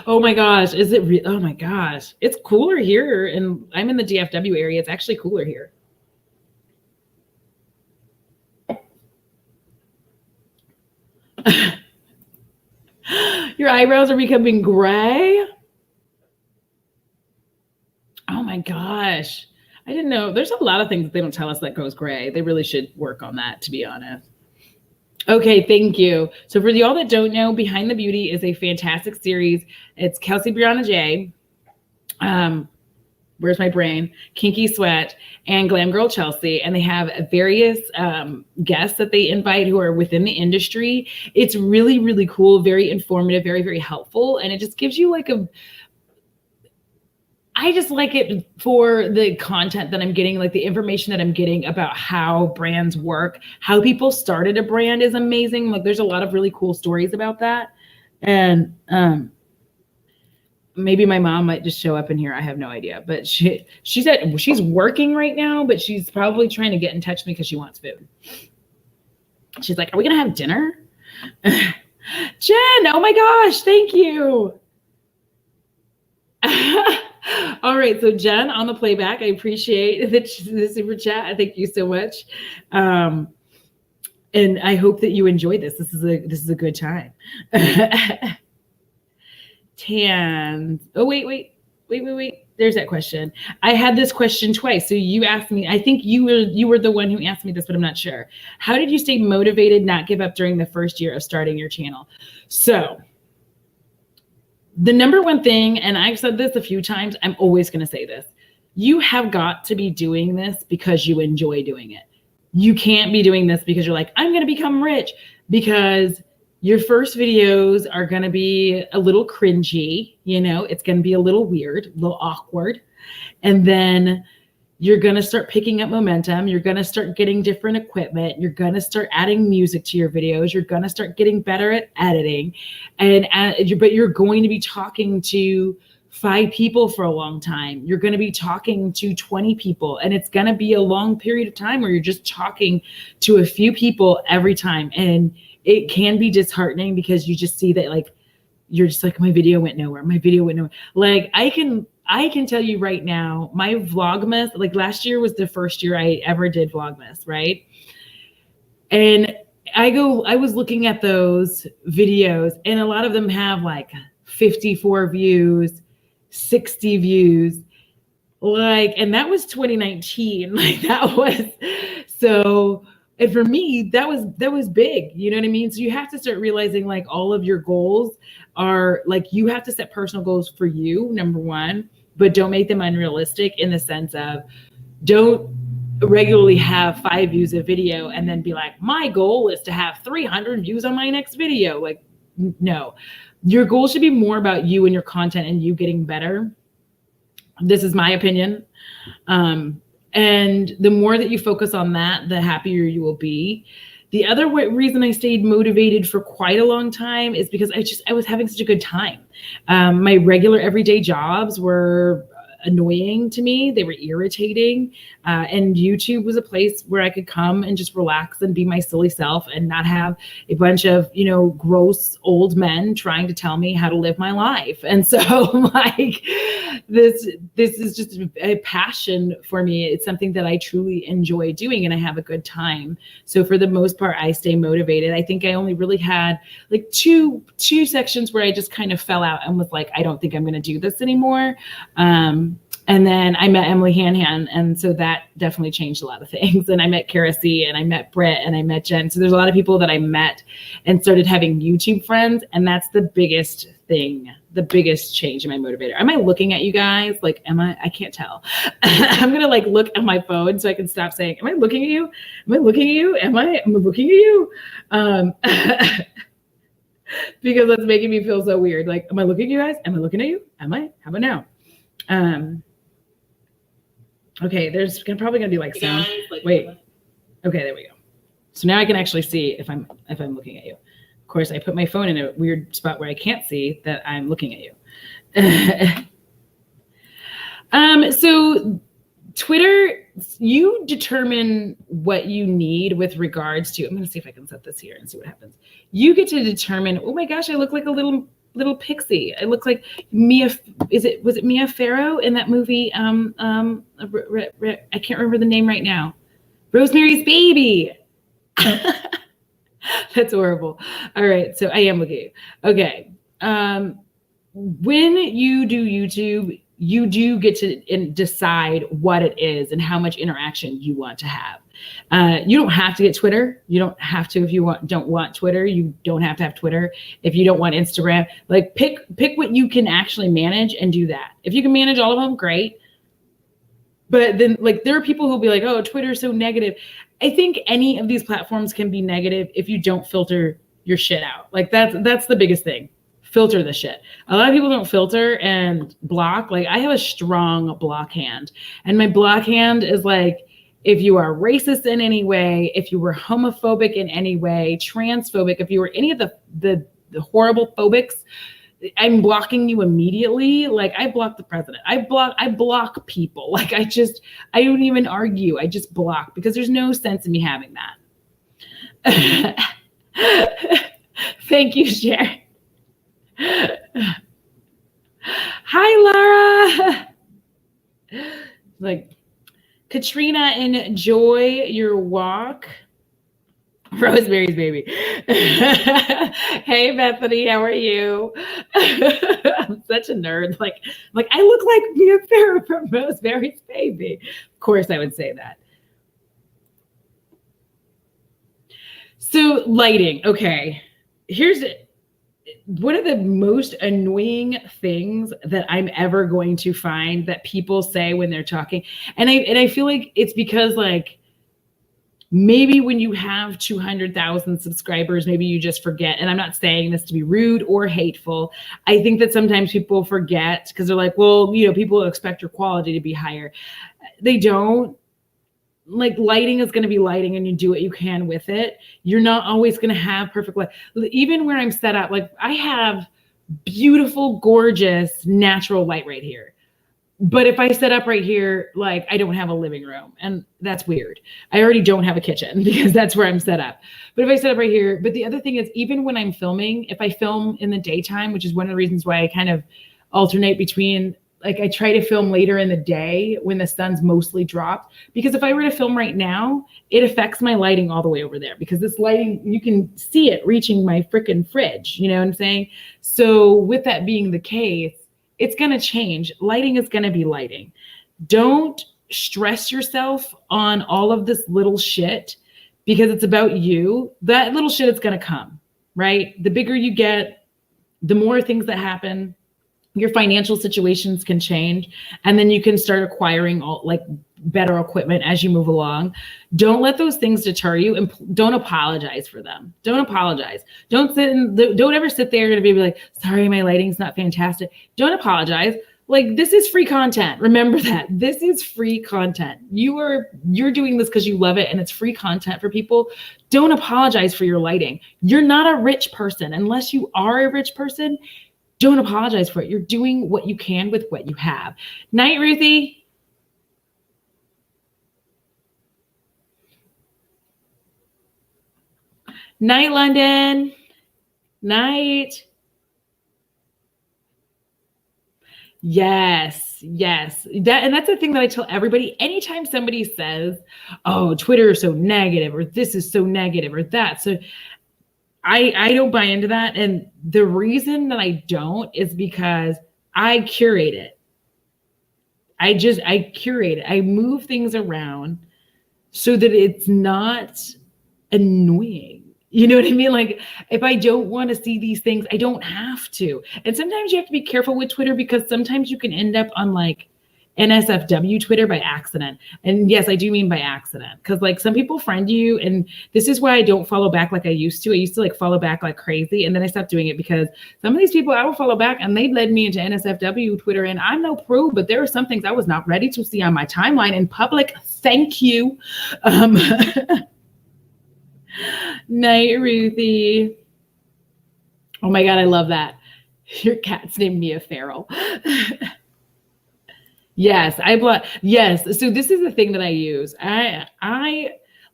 Oh my gosh, is it oh my gosh, it's cooler here, and I'm in the DFW area. It's actually cooler here. Your eyebrows are becoming gray? Oh my gosh, I didn't know. There's a lot of things that they don't tell us that goes gray. They really should work on that, to be honest. Okay, thank you. So for y'all that don't know, Behind the Beauty is a fantastic series. It's Kelsey, Briana J. Where's my brain? Kinky Sweat and Glam Girl Chelsea, and they have various guests that they invite who are within the industry. It's really, really cool, very informative, very, very helpful, and it just gives you like I just like it for the content that I'm getting, like the information that I'm getting about how brands work, how people started a brand is amazing. Like there's a lot of really cool stories about that. And maybe my mom might just show up in here. I have no idea, but she said she's working right now, but she's probably trying to get in touch with me because she wants food. She's like, are we going to have dinner? Jen, oh my gosh, thank you. All right, so Jen on the playback, I appreciate the super chat. Thank you so much, and I hope that you enjoyed this. This is a good time. Tan. Oh wait. There's that question. I had this question twice. So you asked me. I think you were the one who asked me this, but I'm not sure. How did you stay motivated, not give up during the first year of starting your channel? So. The number one thing, and I've said this a few times, I'm always going to say this. You have got to be doing this because you enjoy doing it. You can't be doing this because you're like, I'm going to become rich, because your first videos are going to be a little cringy. You know, it's going to be a little weird, a little awkward. And then you're going to start picking up momentum. You're going to start getting different equipment. You're going to start adding music to your videos. You're going to start getting better at editing. But you're going to be talking to 5 people for a long time. You're going to be talking to 20 people. And it's going to be a long period of time where you're just talking to a few people every time. And it can be disheartening because you just see that, like, you're just like, my video went nowhere. My video went nowhere. Like, I can tell you right now, my Vlogmas, like last year was the first year I ever did Vlogmas, right? And I was looking at those videos, and a lot of them have like 54 views, 60 views, like, and that was 2019. Like that was so. And for me, that was big. You know what I mean? So you have to start realizing, like, all of your goals are like, you have to set personal goals for you, number one, but don't make them unrealistic in the sense of, don't regularly have 5 views a video and then be like, my goal is to have 300 views on my next video. Like, no, your goal should be more about you and your content and you getting better. This is my opinion. And the more that you focus on that, the happier you will be. The other reason I stayed motivated for quite a long time is because I was having such a good time. My regular everyday jobs were annoying to me. They were irritating. And YouTube was a place where I could come and just relax and be my silly self and not have a bunch of, you know, gross old men trying to tell me how to live my life. And so like this is just a passion for me. It's something that I truly enjoy doing and I have a good time. So for the most part, I stay motivated. I think I only really had like two sections where I just kind of fell out and was like, I don't think I'm going to do this anymore. And then I met Emily Hanhan, and so that definitely changed a lot of things. And I met Kara C, and I met Britt, and I met Jen. So there's a lot of people that I met and started having YouTube friends, and that's the biggest thing, the biggest change in my motivator. Am I looking at you guys? Like, I can't tell. I'm gonna like look at my phone so I can stop saying, am I looking at you? Am I looking at you? Am I looking at you? Because that's making me feel so weird. Like, am I looking at you guys? Am I looking at you? Am I? How about now? Okay, there's probably gonna be like sound. Wait. Okay, there we go. So now I can actually see if I'm looking at you. Of course, I put my phone in a weird spot where I can't see that I'm looking at you. So Twitter, you determine what you need with regards to. I'm gonna see if I can set this here and see what happens. You get to determine. Oh my gosh, I look like a little pixie. I look like Mia. Was it Mia Farrow in that movie? I can't remember the name right now. Rosemary's Baby. That's horrible. All right, so I am looking at you. Okay. When you do YouTube, you do get to decide what it is and how much interaction you want to have. You don't have to get Twitter. You don't have to, if you don't want Twitter, you don't have to have Twitter. If you don't want Instagram, like pick what you can actually manage and do that. If you can manage all of them, great. But then like there are people who'll be like, oh, Twitter's so negative. I think any of these platforms can be negative if you don't filter your shit out. Like that's the biggest thing. Filter the shit. A lot of people don't filter and block. Like I have a strong block hand, and my block hand is like, if you are racist in any way, if you were homophobic in any way, transphobic, if you were any of the horrible phobics, I'm blocking you immediately. Like I block the president. I block people. Like I don't even argue. I just block because there's no sense in me having that. Thank you, Sharon. Hi, Laura. Like, Katrina, enjoy your walk. Rosemary's baby. Hey, Bethany, how are you? I'm such a nerd. Like I look like Mia Farrow from Rosemary's Baby. Of course, I would say that. So, lighting. Okay, here's it. One of the most annoying things that I'm ever going to find that people say when they're talking, and I feel like it's because like maybe when you have 200,000 subscribers, maybe you just forget. And I'm not saying this to be rude or hateful. I think that sometimes people forget because they're like, well, you know, people expect your quality to be higher. They don't. Like lighting is going to be lighting and you do what you can with it. You're not always going to have perfect light. Even where I'm set up, like I have beautiful, gorgeous, natural light right here. But if I set up right here, like I don't have a living room, and that's weird. I already don't have a kitchen because that's where I'm set up. But if I set up right here, but the other thing is even when I'm filming, if I film in the daytime, which is one of the reasons why I kind of alternate between, like I try to film later in the day when the sun's mostly dropped, because if I were to film right now, it affects my lighting all the way over there because this lighting, you can see it reaching my freaking fridge. You know what I'm saying? So with that being the case, it's going to change. Lighting is going to be lighting. Don't stress yourself on all of this little shit because it's about you. That little shit is going to come, right? The bigger you get, the more things that happen. Your financial situations can change, and then you can start acquiring all like better equipment as you move along. Don't let those things deter you, and don't apologize for them. Don't apologize. Don't ever sit there and be like, sorry, my lighting's not fantastic. Don't apologize. Like this is free content. Remember that this is free content. You're doing this because you love it and it's free content for people. Don't apologize for your lighting. You're not a rich person unless you are a rich person. Don't apologize for it. You're doing what you can with what you have. Night, Ruthie. Night, London. Night. Yes. And that's the thing that I tell everybody. Anytime somebody says, oh, Twitter is so negative, or this is so negative, or that. So I don't buy into that. And the reason that I don't is because I curate it. I curate it. I move things around so that it's not annoying. You know what I mean? Like if I don't want to see these things, I don't have to. And sometimes you have to be careful with Twitter because sometimes you can end up on like NSFW Twitter by accident. And yes, I do mean by accident because like some people friend you, and this is why I don't follow back like I used to. I used to like follow back like crazy, and then I stopped doing it because some of these people I will follow back and they led me into NSFW Twitter, and I'm no prude, but there are some things I was not ready to see on my timeline in public. Thank you. Night, Ruthie. Oh my God, I love that. Your cat's named Mia Farrow. Yes, yes. So this is the thing that I use. I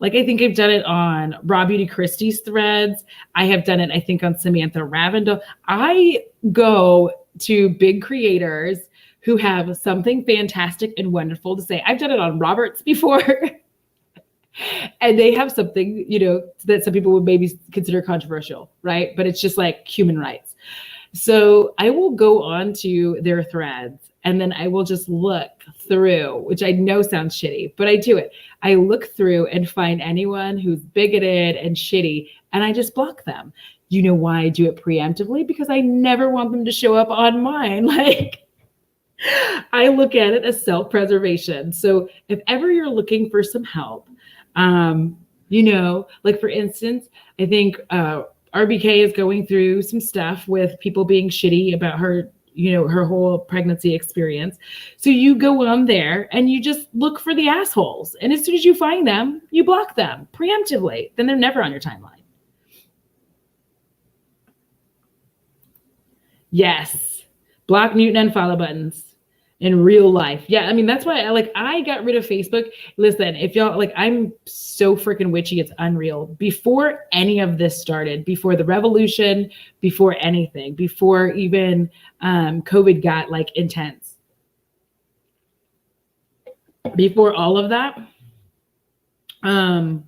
think I've done it on Raw Beauty Christie's threads. I have done it, I think, on Samantha Ravindell. I go to big creators who have something fantastic and wonderful to say. I've done it on Roberts before. And they have something, you know, that some people would maybe consider controversial, right? But it's just like human rights. So I will go on to their threads and then I will just look through, which I know sounds shitty, but I do it. I look through and find anyone who's bigoted and shitty, and I just block them. You know why I do it preemptively? Because I never want them to show up on mine. Like, I look at it as self-preservation. So if ever you're looking for some help, you know, like for instance, I think RBK is going through some stuff with people being shitty about her, you know, her whole pregnancy experience. So you go on there and you just look for the assholes. And as soon as you find them, you block them preemptively. Then they're never on your timeline. Yes. Block, mute, and unfollow buttons in real life. Yeah, I mean, that's why I got rid of Facebook. Listen, if y'all, like, I'm so freaking witchy, it's unreal. Before any of this started, before the revolution, before anything, before even COVID got like intense, before all of that, I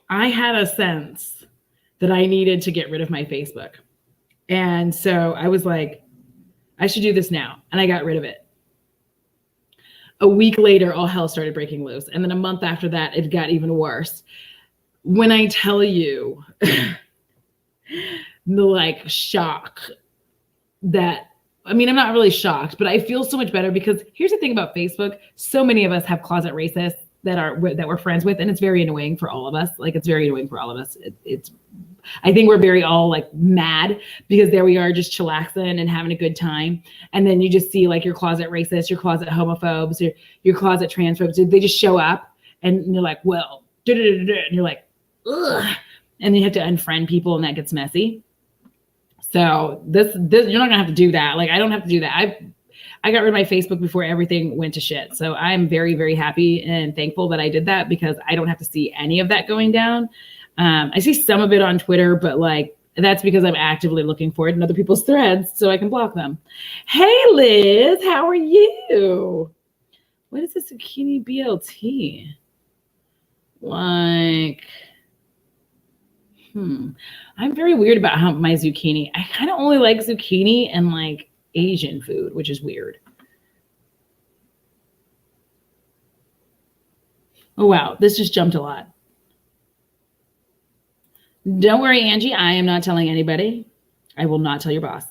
had a sense that I needed to get rid of my Facebook. And so I was like, I should do this now. And I got rid of it. A week later, all hell started breaking loose. And then a month after that, it got even worse. When I tell you the like shock that, I mean, I'm not really shocked, but I feel so much better because here's the thing about Facebook. So many of us have closet racists that we're friends with. And it's very annoying for all of us. Like, it's very annoying for all of us. I think we're very all like mad because there we are just chillaxing and having a good time. And then you just see like your closet racists, your closet homophobes, your closet transphobes. They just show up and you're like, well, and you're like, ugh. And then you have to unfriend people and that gets messy. So this you're not gonna have to do that. Like, I don't have to do that. I got rid of my Facebook before everything went to shit. So I'm very, very happy and thankful that I did that because I don't have to see any of that going down. I see some of it on Twitter, but like, that's because I'm actively looking for it in other people's threads so I can block them. Hey, Liz, how are you? What is this zucchini BLT? Like, I'm very weird about how my zucchini. I kind of only like zucchini and like Asian food, which is weird. Oh, wow. This just jumped a lot. Don't worry, Angie. I am not telling anybody. I will not tell your boss.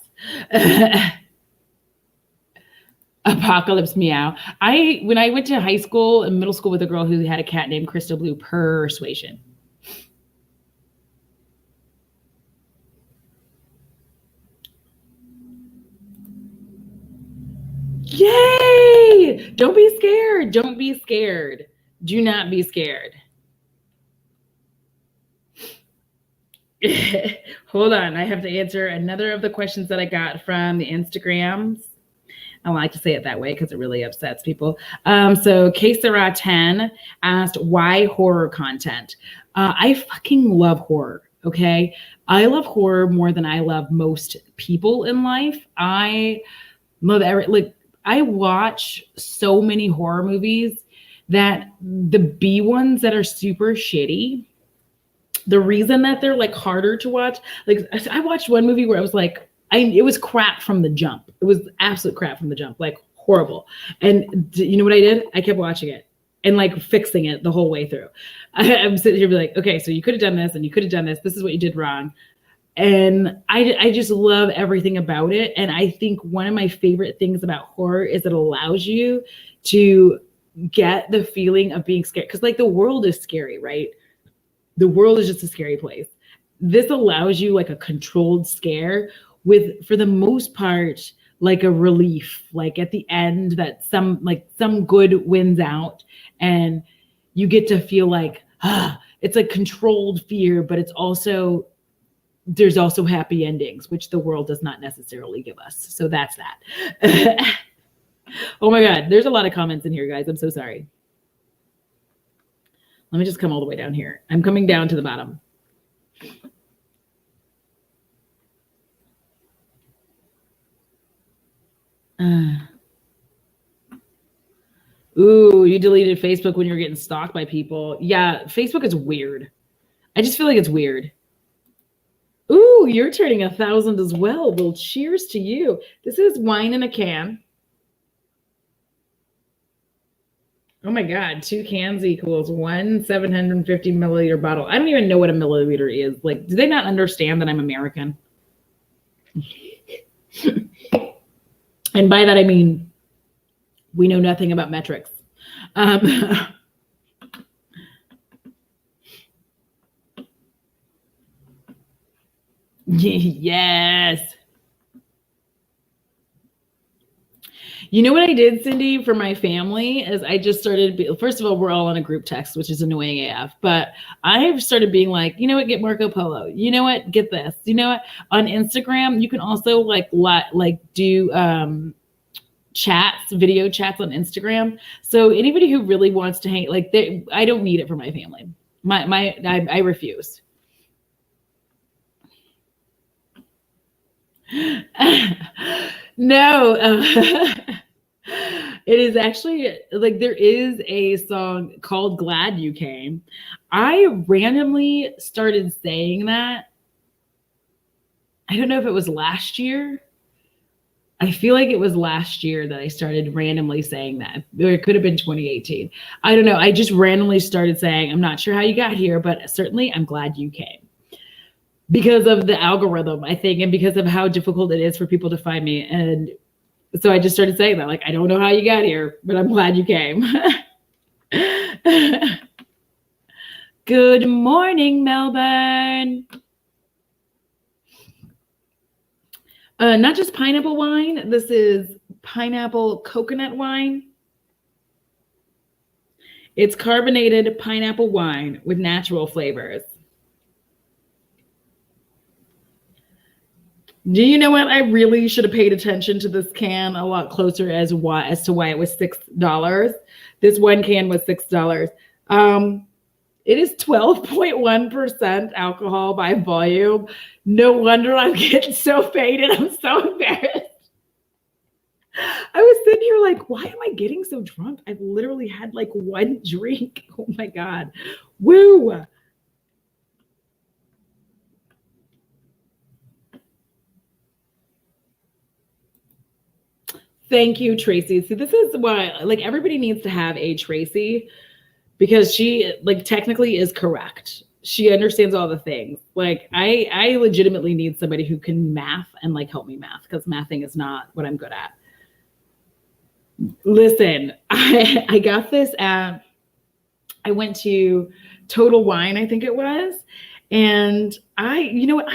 Apocalypse meow. When I went to high school and middle school with a girl who had a cat named Crystal Blue, persuasion. Yay! Don't be scared. Don't be scared. Do not be scared. Hold on. I have to answer another of the questions that I got from the Instagrams. I don't like to say it that way because it really upsets people. So Kesara10 asked, why horror content? I fucking love horror, okay? I love horror more than I love most people in life. I love I watch so many horror movies that the B ones that are super shitty, the reason that they're like harder to watch, like I watched one movie where I was like, it was crap from the jump. It was absolute crap from the jump, like horrible. And you know what I did? I kept watching it and like fixing it the whole way through. I'm sitting here be like, okay, so you could have done this and you could have done this. This is what you did wrong. And I just love everything about it. And I think one of my favorite things about horror is it allows you to get the feeling of being scared. Because like the world is scary, right? The world is just a scary place. This allows you like a controlled scare with, for the most part, like a relief, like at the end that some good wins out and you get to feel like, it's a controlled fear, but it's also, there's also happy endings, which the world does not necessarily give us. So that's that. Oh my God, there's a lot of comments in here, guys. I'm so sorry. Let me just come all the way down here. I'm coming down to the bottom. Ooh, you deleted Facebook when you were getting stalked by people. Yeah, Facebook is weird. I just feel like it's weird. Ooh, you're turning 1,000 as well. Well, cheers to you. This is wine in a can. Oh my God, 2 cans equals 1 750 milliliter bottle. I don't even know what a milliliter is. Like, do they not understand that I'm American? And by that, I mean, we know nothing about metrics. Yes. You know what I did, Cindy, for my family is I just started, first of all, we're all on a group text, which is annoying AF, but I've started being like, you know what, get Marco Polo. You know what, get this. You know what, on Instagram, you can also like do chats, video chats on Instagram. So anybody who really wants to hang, like, I don't need it for my family. I refuse. No. It is actually like there is a song called Glad You Came. I randomly started saying that. I don't know if it was last year. I feel like it was last year that I started randomly saying that. Or it could have been 2018. I don't know. I just randomly started saying, I'm not sure how you got here, but certainly I'm glad you came. Because of the algorithm, I think, and because of how difficult it is for people to find me. And so I just started saying that, like, I don't know how you got here, but I'm glad you came. Good morning, Melbourne. Not just pineapple wine. This is pineapple coconut wine. It's carbonated pineapple wine with natural flavors. Do you know what? I really should have paid attention to this can a lot closer as to why it was $6. This one can was $6. It is 12.1% alcohol by volume. No wonder I'm getting so faded. I'm so embarrassed. I was sitting here like, why am I getting so drunk? I've literally had like one drink. Oh my God. Woo. Thank you, Tracy. See, this is why, like, everybody needs to have a Tracy because she, like, technically is correct. She understands all the things. Like, I legitimately need somebody who can math and, like, help me math because mathing is not what I'm good at. Listen, I got this at, I went to Total Wine, I think it was. And you know what,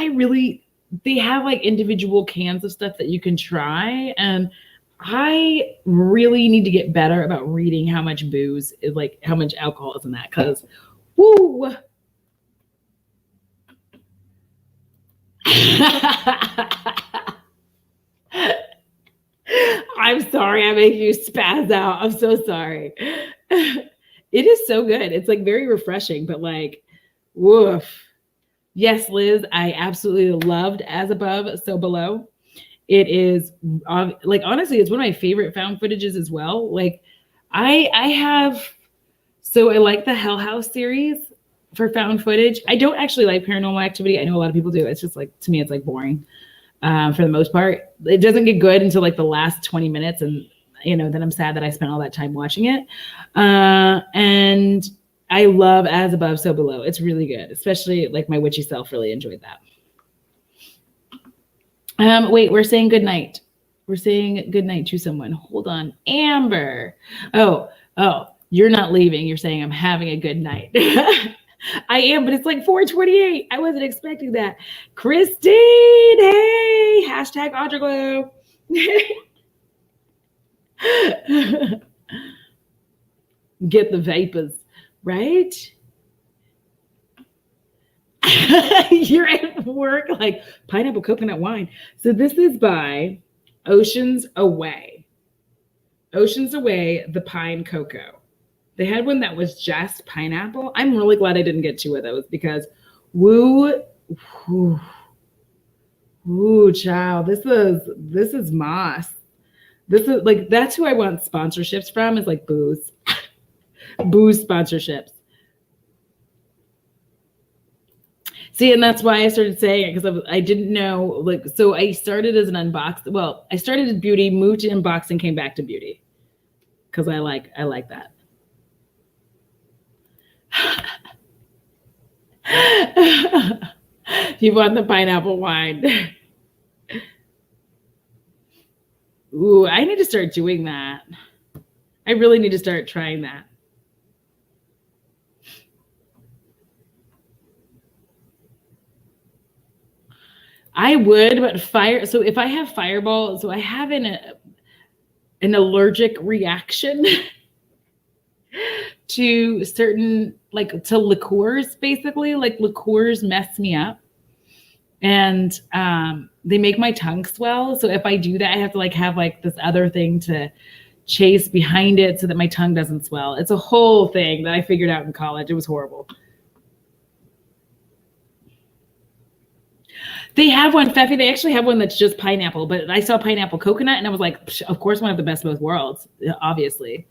they have, like, individual cans of stuff that you can try. And I really need to get better about reading how much booze is, like, how much alcohol is in that, because woo. I'm sorry I make you spaz out. I'm so sorry. It is so good. It's like very refreshing, but like, woof. Yes, Liz, I absolutely loved As Above, So Below. It is like, honestly, it's one of my favorite found footages as well. Like I like the Hell House series for found footage. I don't actually like Paranormal Activity. I know a lot of people do. It's just like, to me, it's like boring for the most part. It doesn't get good until like the last 20 minutes. And, you know, then I'm sad that I spent all that time watching it. And I love As Above, So Below. It's really good, especially like my witchy self really enjoyed that. Wait, we're saying good night. We're saying good night to someone. Hold on. Amber. Oh, you're not leaving. You're saying I'm having a good night. I am, but it's like 4:28. I wasn't expecting that. Christine, hey, hashtag Audroglow. Get the vapors, right? You're at work like pineapple coconut wine. So this is by Oceans Away. Oceans Away, the Pine Cocoa. They had one that was just pineapple. I'm really glad I didn't get 2 of those because woo, child. This is moss. This is like, that's who I want sponsorships from, is like booze. Booze sponsorships. See, and that's why I started saying it, because I didn't know, like, so I started as an unboxing. Well, I started as beauty, moved to unboxing, came back to beauty because I like that. You want the pineapple wine. Ooh, I need to start doing that. I really need to start trying that. I would, but so if I have Fireball, so I have an allergic reaction to certain, like, to liqueurs, basically. Like, liqueurs mess me up. And they make my tongue swell. So if I do that, I have to like have like this other thing to chase behind it so that my tongue doesn't swell. It's a whole thing that I figured out in college. It was horrible. They have one, Feffy, they actually have one that's just pineapple, but I saw pineapple coconut and I was like, of course, one of the best of both worlds, obviously.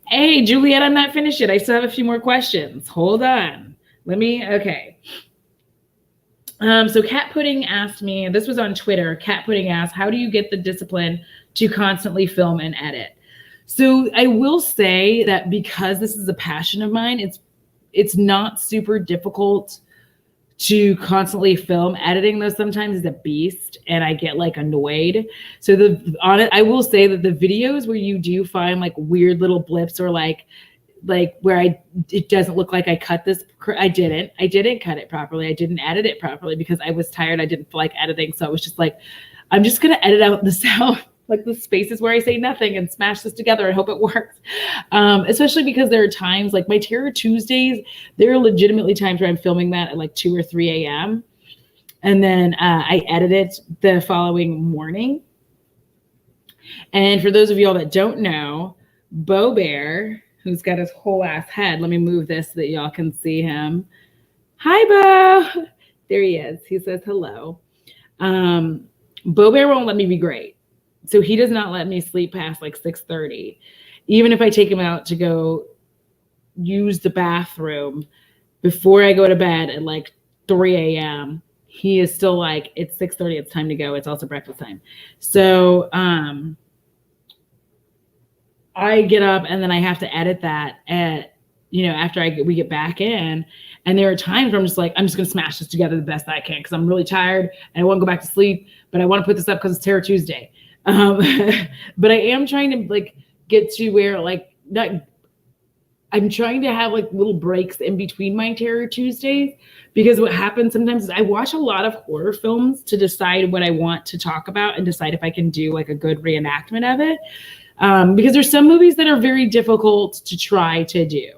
Hey, Juliet, I'm not finished yet. I still have a few more questions. Hold on. Okay. So Cat Pudding asked me, this was on Twitter, Cat Pudding asked, how do you get the discipline to constantly film and edit? So I will say that because this is a passion of mine, it's not super difficult to constantly film. Editing, though, sometimes is a beast and I get like annoyed. So I will say that the videos where you do find like weird little blips or like where it doesn't look like I cut this, I didn't cut it properly. I didn't edit it properly because I was tired. I didn't feel like editing. So I was just like, I'm just going to edit out the sound, like the spaces where I say nothing, and smash this together and hope it works. Especially because there are times like my Terror Tuesdays, there are legitimately times where I'm filming that at like 2 or 3 a.m. And then I edit it the following morning. And for those of y'all that don't know, Bo Bear, who's got his whole ass head, let me move this so that y'all can see him. Hi, Bo. There he is. He says hello. Bo Bear won't let me be great. So he does not let me sleep past like 6:30. Even if I take him out to go use the bathroom before I go to bed at like 3 a.m., he is still like, it's 6:30, it's time to go. It's also breakfast time. So I get up and then I have to edit that after we get back in. And there are times where I'm just like, I'm just going to smash this together the best I can because I'm really tired and I want to go back to sleep, but I want to put this up because it's Terror Tuesday. But I am trying to like get to where I'm trying to have like little breaks in between my Terror Tuesdays, because what happens sometimes is I watch a lot of horror films to decide what I want to talk about and decide if I can do like a good reenactment of it. Because there's some movies that are very difficult to try to do.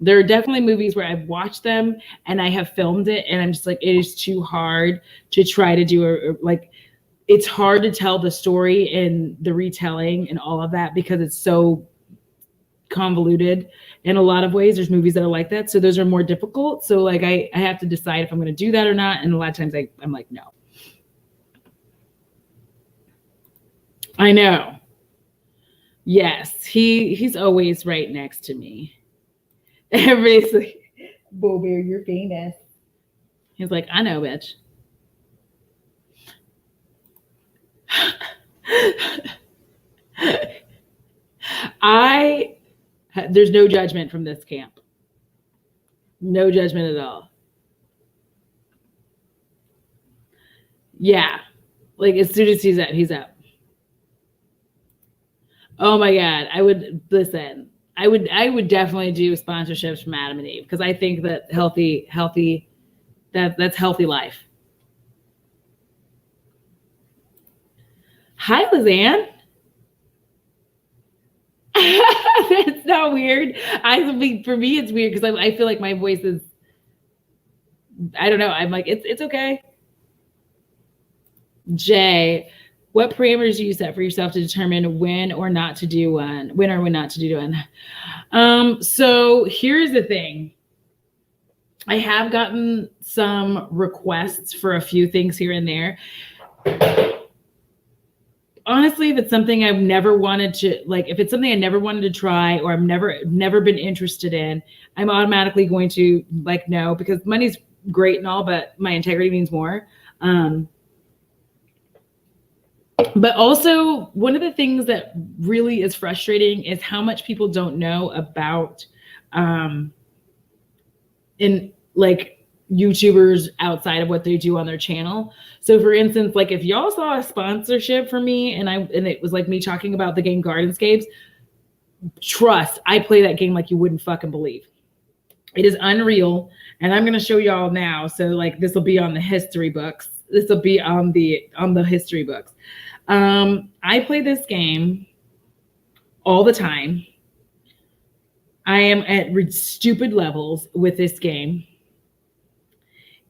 There are definitely movies where I've watched them and I have filmed it and I'm just like, it is too hard to try to do it's hard to tell the story and the retelling and all of that because it's so convoluted in a lot of ways. There's movies that are like that. So those are more difficult. So like I have to decide if I'm going to do that or not. And a lot of times I'm like, no. I know. Yes, he's always right next to me. Everybody's like, Bo Bear, you're famous. He's like, I know, bitch. There's no judgment from this camp. No judgment at all. Yeah. Like as soon as he's up. Oh my God. I would definitely do sponsorships from Adam and Eve because I think that that's healthy life. Hi, Lizanne. That's not weird. For me, it's weird because I feel like my voice is, I don't know. I'm like, it's okay. Jay, what parameters do you set for yourself to determine when or when not to do one? So here's the thing. I have gotten some requests for a few things here and there. Honestly, if it's something I've never wanted to, like, if it's something I never wanted to try or I've never been interested in, I'm automatically going to like, no, because money's great and all, but my integrity means more. But also one of the things that really is frustrating is how much people don't know about in like YouTubers outside of what they do on their channel. So for instance, like if y'all saw a sponsorship for me and it was like me talking about the game Gardenscapes, trust, I play that game like you wouldn't fucking believe. It is unreal. And I'm going to show y'all now. So like this will be on the history books. This will be on the history books. I play this game all the time. I am at stupid levels with this game.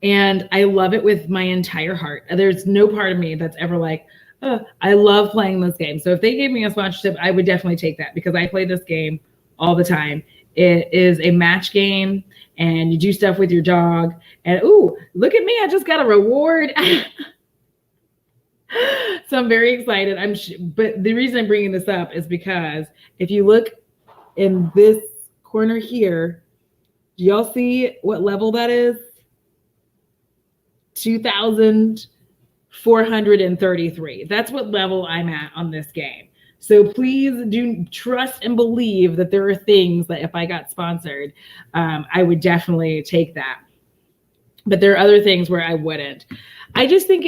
And I love it with my entire heart. There's no part of me that's ever like, oh, I love playing this game. So if they gave me a sponsorship, I would definitely take that because I play this game all the time. It is a match game and you do stuff with your dog. And ooh, look at me. I just got a reward. So I'm very excited. But the reason I'm bringing this up is because if you look in this corner here, do y'all see what level that is? 2,433. That's what level I'm at on this game. So please do trust and believe that there are things that if I got sponsored, I would definitely take that. But there are other things where I wouldn't. I just think,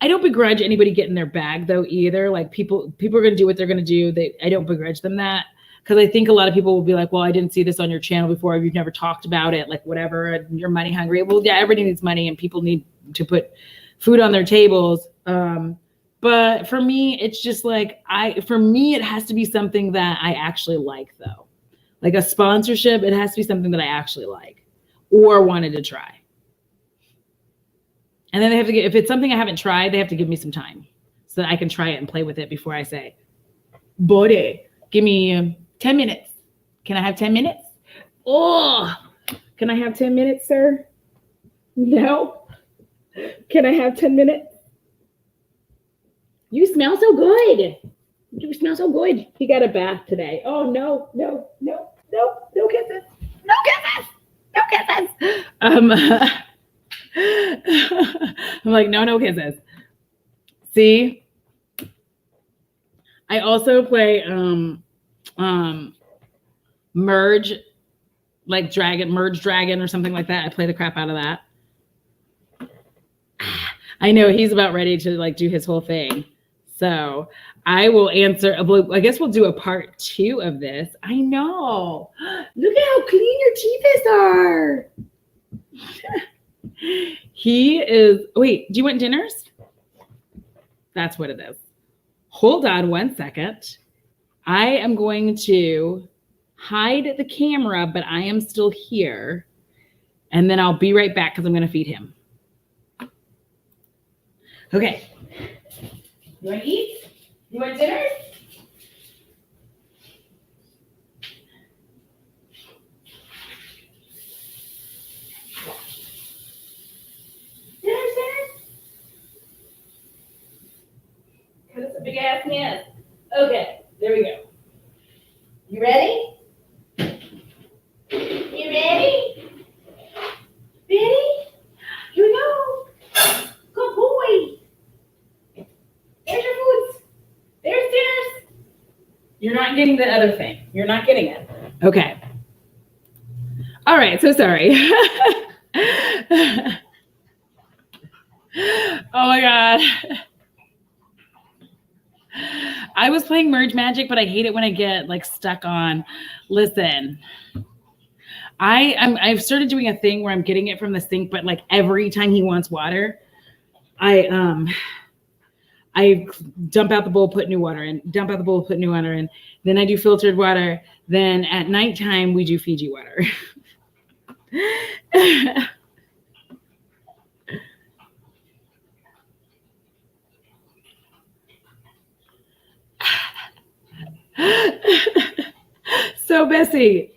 I don't begrudge anybody getting their bag though either. Like people are going to do what they're going to do. I don't begrudge them that. Because I think a lot of people will be like, well, I didn't see this on your channel before. You've never talked about it, like whatever. You're money hungry. Well, yeah, everybody needs money and people need to put food on their tables. But for me, it's just like, for me, it has to be something that I actually like though. Like a sponsorship, it has to be something that I actually like or wanted to try. And then they have to if it's something I haven't tried, they have to give me some time so that I can try it and play with it before I say, buddy, give me 10 minutes. Can I have 10 minutes? Oh, can I have 10 minutes, sir? No. Can I have 10 minutes? You smell so good. You smell so good. He got a bath today. Oh, no kisses. No kisses. I'm like, no kisses. See? I also play, merge dragon or something like that. I play the crap out of that. I know he's about ready to like do his whole thing. So I will answer. I guess we'll do a part 2 of this. I know. Look at how clean your teeth are. He is. Wait, do you want dinners? That's what it is. Hold on 1 second. I am going to hide the camera, but I am still here. And then I'll be right back because I'm going to feed him. Okay. You want to eat? You want dinner? Dinner? Because it's a big ass mess. Okay, there we go. You ready? You ready? Ready? Here we go. Good boy. There's your foods. There's dinners. You're not getting the other thing. You're not getting it. Okay. All right, so sorry. Oh my God. I was playing Merge Magic, but I hate it when I get like stuck on. Listen, I've started doing a thing where I'm getting it from the sink, but like every time he wants water, I dump out the bowl, put new water in, dump out the bowl, put new water in. Then I do filtered water. Then at nighttime we do Fiji water. So Bessie,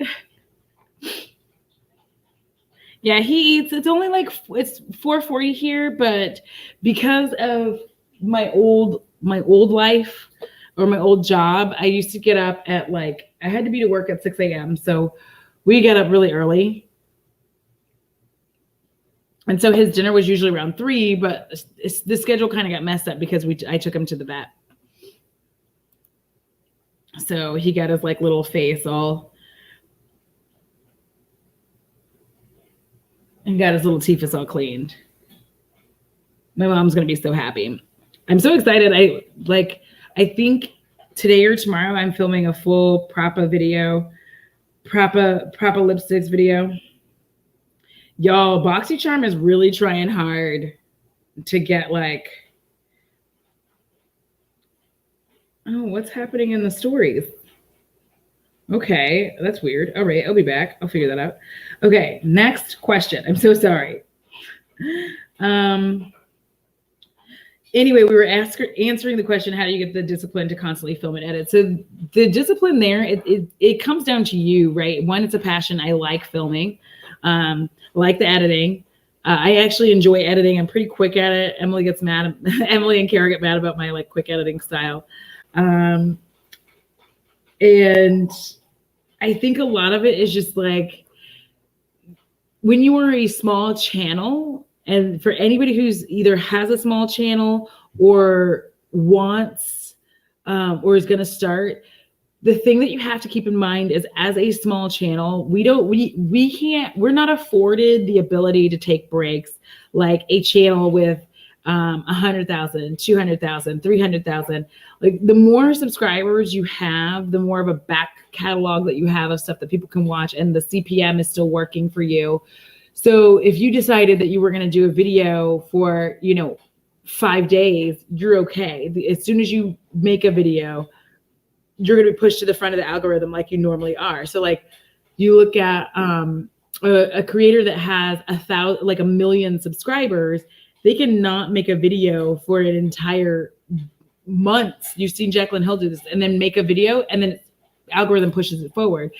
yeah, he eats. It's only like it's 4:40 here, but because of my old life or my old job, I used to get up at like I had to be to work at 6 a.m. So we get up really early, and so his dinner was usually around 3. But the schedule kind of got messed up because I took him to the vet. So he got his like little face all and got his little teeth all cleaned. My mom's gonna be so happy. I'm so excited. I think today or tomorrow I'm filming a full Propa video, Propa lipsticks video. Y'all, BoxyCharm is really trying hard to get like, oh, what's happening in the stories? Okay, that's weird. All right, I'll be back. I'll figure that out. Okay, next question. I'm so sorry. Anyway, we were answering the question, how do you get the discipline to constantly film and edit? So the discipline there, it comes down to you, right? One, it's a passion. I like filming, like the editing. I actually enjoy editing. I'm pretty quick at it. Emily gets mad. Emily and Kara get mad about my like quick editing style. And I think a lot of it is just like, when you are a small channel, and for anybody who's either has a small channel or wants or is going to start, the thing that you have to keep in mind is, as a small channel, we're not afforded the ability to take breaks like a channel with 100,000, 200,000, 300,000. Like, the more subscribers you have, the more of a back catalog that you have of stuff that people can watch, and the CPM is still working for you. So if you decided that you were going to do a video for, 5 days, you're okay. As soon as you make a video, you're going to be pushed to the front of the algorithm like you normally are. So like, you look at a creator that has 1 million subscribers, they cannot make a video for an entire month. You've seen Jaclyn Hill do this, and then make a video, and then algorithm pushes it forward.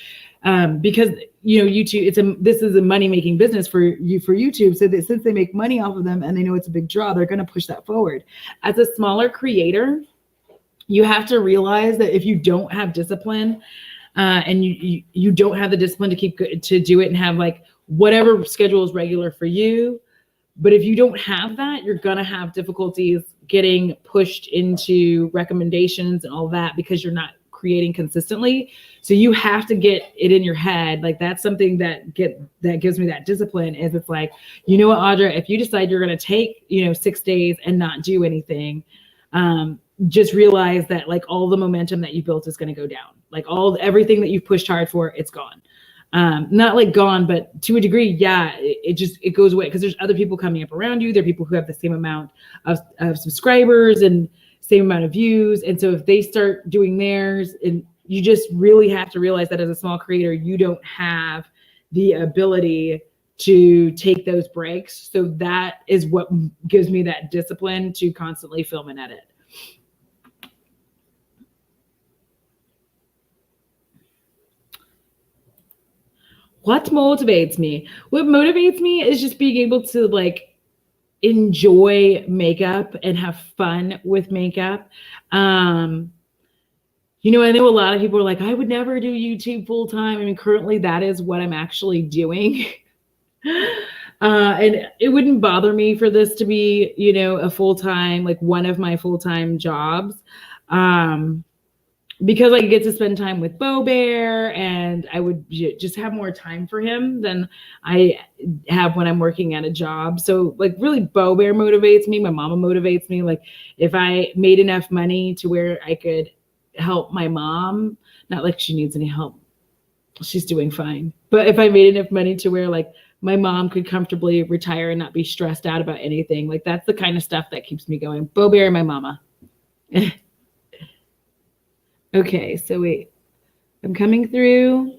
Because YouTube, this is a money-making business for YouTube. So that since they make money off of them and they know it's a big draw, they're going to push that forward. As a smaller creator, you have to realize that if you don't have discipline, and you don't have the discipline to do it and have like whatever schedule is regular for you, but if you don't have that, you're gonna have difficulties getting pushed into recommendations and all that, because you're not creating consistently. So you have to get it in your head. Like, that's something that gives me that discipline, is it's like, you know what, Audra, if you decide you're going to take, 6 days and not do anything, just realize that like all the momentum that you built is going to go down. Like everything that you've pushed hard for, it's gone. Not like gone, but to a degree, yeah, it goes away, because there's other people coming up around you. There are people who have the same amount of subscribers and same amount of views. And so if they start doing theirs, and you just really have to realize that as a small creator, you don't have the ability to take those breaks. So that is what gives me that discipline to constantly film and edit. What motivates me? What motivates me is just being able to like enjoy makeup and have fun with makeup. I know a lot of people are like, I would never do YouTube full time. I mean, currently that is what I'm actually doing. And it wouldn't bother me for this to be, a full-time, like one of my full-time jobs. Because I get to spend time with Bo Bear, and I would just have more time for him than I have when I'm working at a job. So like, really, Bo Bear motivates me. My mama motivates me. Like, if I made enough money to where I could help my mom, not like she needs any help, she's doing fine. But if I made enough money to where like my mom could comfortably retire and not be stressed out about anything, like that's the kind of stuff that keeps me going. Bo Bear and my mama. Okay, so wait, I'm coming through.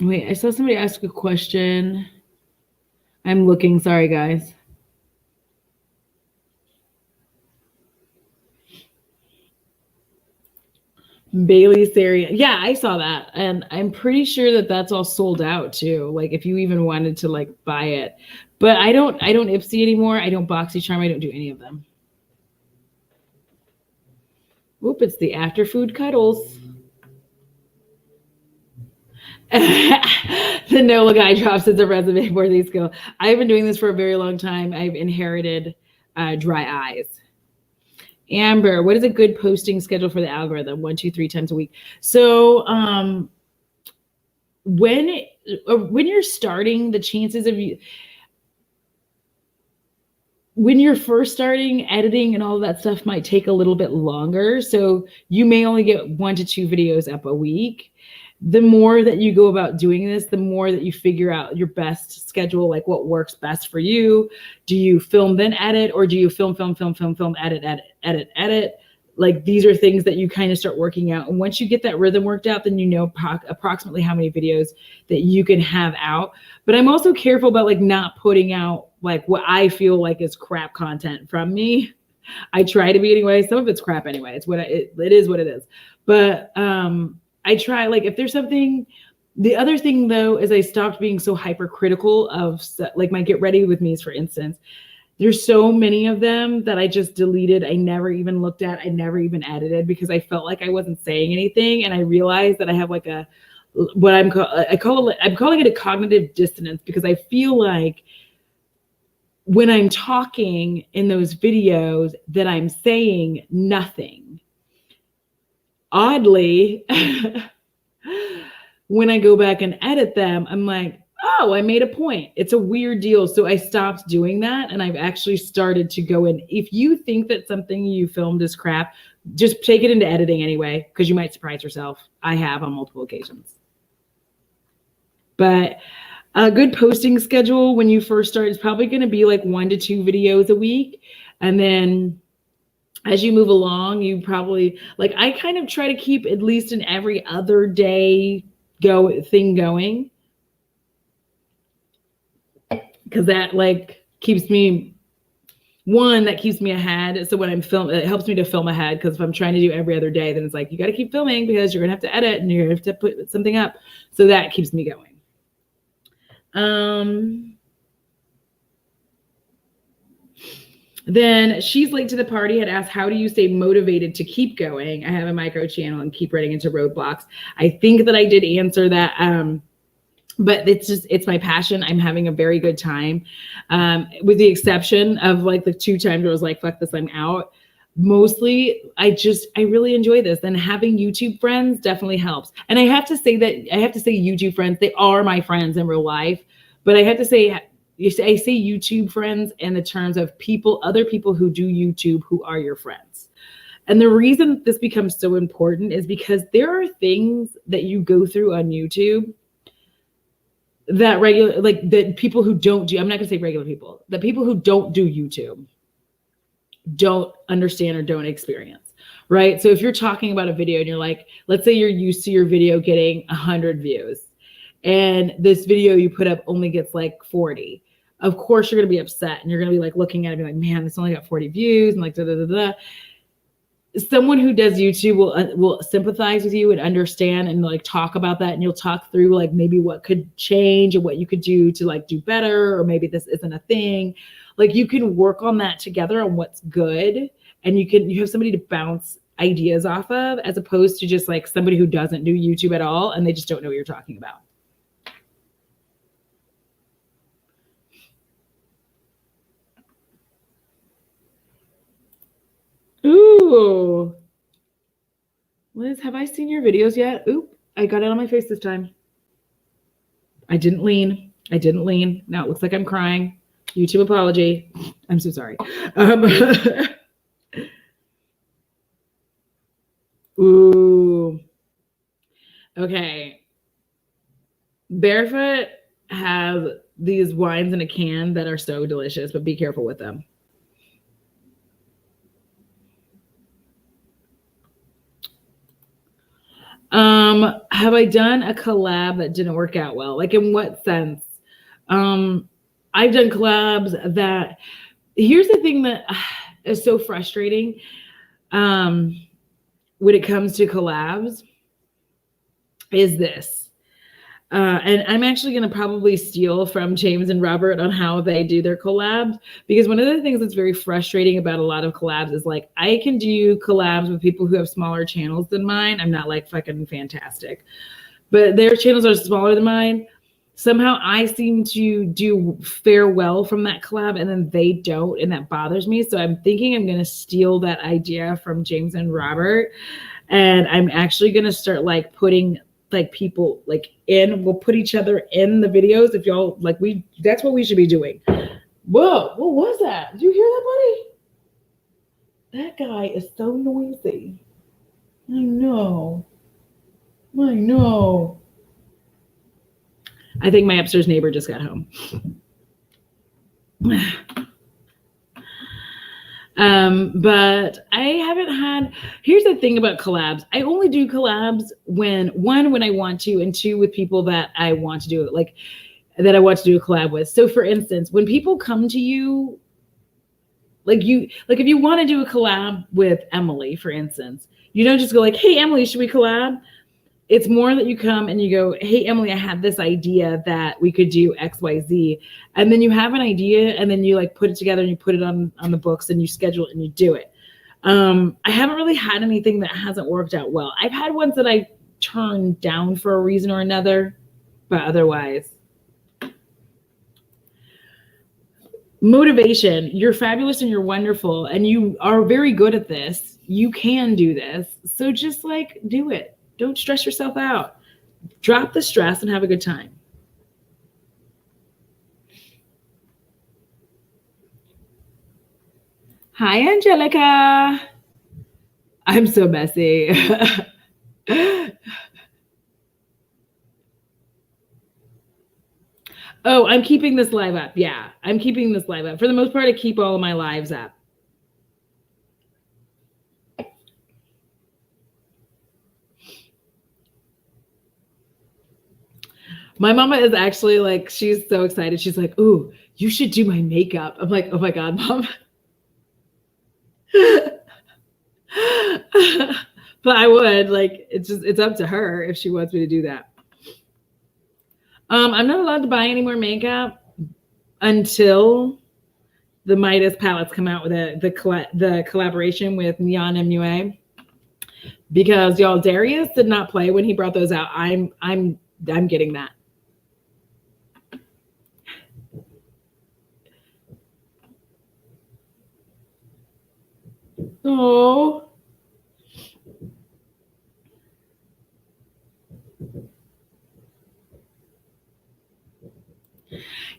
Wait, I saw somebody ask a question. I'm looking, sorry guys. Bailey Saria. Yeah, I saw that. And I'm pretty sure that that's all sold out too. Like, if you even wanted to like buy it. But I don't Ipsy anymore. I don't BoxyCharm. I don't do any of them. Whoop, it's the after food cuddles. The NOLA guy drops as a resume worthy skill. I've been doing this for a very long time. I've inherited dry eyes. Amber, what is a good posting schedule for the algorithm? 1, 2, 3 times a week. So when you're starting, the chances of you, when you're first starting, editing and all of that stuff might take a little bit longer. So you may only get 1 to 2 videos up a week. The more that you go about doing this, the more that you figure out your best schedule, like what works best for you. Do you film, then edit, or do you film, edit? Like these are things that you kind of start working out. And once you get that rhythm worked out, then you know approximately how many videos that you can have out. But I'm also careful about like not putting out like what I feel like is crap content from me. I try to be anyway. Some of it's crap anyway. It's it is what it is. But I try, like, if there's something. The other thing though is I stopped being so hypercritical of like my Get Ready With Me's, for instance. There's so many of them that I just deleted. I never even looked at. I never even edited because I felt like I wasn't saying anything, and I realized that I have like I'm calling it a cognitive dissonance, because I feel like when I'm talking in those videos that I'm saying nothing. Oddly, when I go back and edit them, I'm like, oh, I made a point. It's a weird deal. So I stopped doing that, and I've actually started to go in. If you think that something you filmed is crap, just take it into editing anyway, because you might surprise yourself. I have on multiple occasions. But a good posting schedule when you first start is probably going to be like 1 to 2 videos a week. And then as you move along, you probably, like, I kind of try to keep at least an every other day thing going, because that like keeps me, that keeps me ahead. So when I'm filming, it helps me to film ahead, because if I'm trying to do every other day, then it's like, you got to keep filming because you're gonna have to edit and you're gonna have to put something up. So that keeps me going. Then She's Late to the Party had asked, how do you stay motivated to keep going? I have a micro channel and keep running into roadblocks. I think that I did answer that. But it's my passion. I'm having a very good time. With the exception of like the 2 times where I was like, fuck this, I'm out. Mostly, I really enjoy this. And having YouTube friends definitely helps. And I have to say YouTube friends, they are my friends in real life. But I have to say, I say YouTube friends in the terms of other people who do YouTube who are your friends. And the reason this becomes so important is because there are things that you go through on YouTube that people who don't do, I'm not gonna say regular people, the people who don't do YouTube don't understand or don't experience, right? So if you're talking about a video and you're like, let's say you're used to your video getting 100 views and this video you put up only gets like 40. Of course you're gonna be upset and you're gonna be like looking at it and be like, man, this only got 40 views and like da da da da. Someone who does YouTube will sympathize with you and understand and like talk about that, and you'll talk through like maybe what could change and what you could do to like do better, or maybe this isn't a thing. Like you can work on that together on what's good, and you have somebody to bounce ideas off of, as opposed to just like somebody who doesn't do YouTube at all and they just don't know what you're talking about. Ooh. Liz, have I seen your videos yet? Oop, I got it on my face this time. I didn't lean. Now it looks like I'm crying. YouTube apology. I'm so sorry. Ooh. Okay. Barefoot have these wines in a can that are so delicious, but be careful with them. Have I done a collab that didn't work out well? Like in what sense? I've done collabs that, here's the thing that is so frustrating when it comes to collabs is this. And I'm actually going to probably steal from James and Robert on how they do their collabs, because one of the things that's very frustrating about a lot of collabs is like, I can do collabs with people who have smaller channels than mine. I'm not like fucking fantastic. but their channels are smaller than mine. Somehow I seem to do fare well from that collab and then they don't, and that bothers me. So I'm thinking I'm going to steal that idea from James and Robert, and I'm actually going to start like putting like people like we'll put each other in the videos. If y'all like, that's what we should be doing. Whoa, what was that? Did you hear that, buddy? That guy is so noisy. I know. I think my upstairs neighbor just got home. But I haven't had, here's the thing about collabs. I only do collabs when I want to, and two, with people that I want to do it, like that I want to do a collab with. So for instance, when people come to you, if you want to do a collab with Emily, for instance, you don't just go like, hey, Emily, should we collab? It's more that you come and you go, hey, Emily, I have this idea that we could do X, Y, Z. And then you have an idea and then you like put it together and you put it on the books and you schedule it and you do it. I haven't really had anything that hasn't worked out well. I've had ones that I turned down for a reason or another, but otherwise. Motivation. You're fabulous and you're wonderful and you are very good at this. You can do this. So just like do it. Don't stress yourself out. Drop the stress and have a good time. Hi, Angelica. I'm so messy. Oh, I'm keeping this live up. Yeah, I'm keeping this live up. For the most part, I keep all of my lives up. My mama is actually like, she's so excited. She's like, ooh, you should do my makeup. I'm like, oh my God, Mom. But I would, like, it's up to her if she wants me to do that. I'm not allowed to buy any more makeup until the Midas palettes come out with the collaboration with Neon MUA. Because y'all, Darius did not play when he brought those out. I'm getting that. Oh.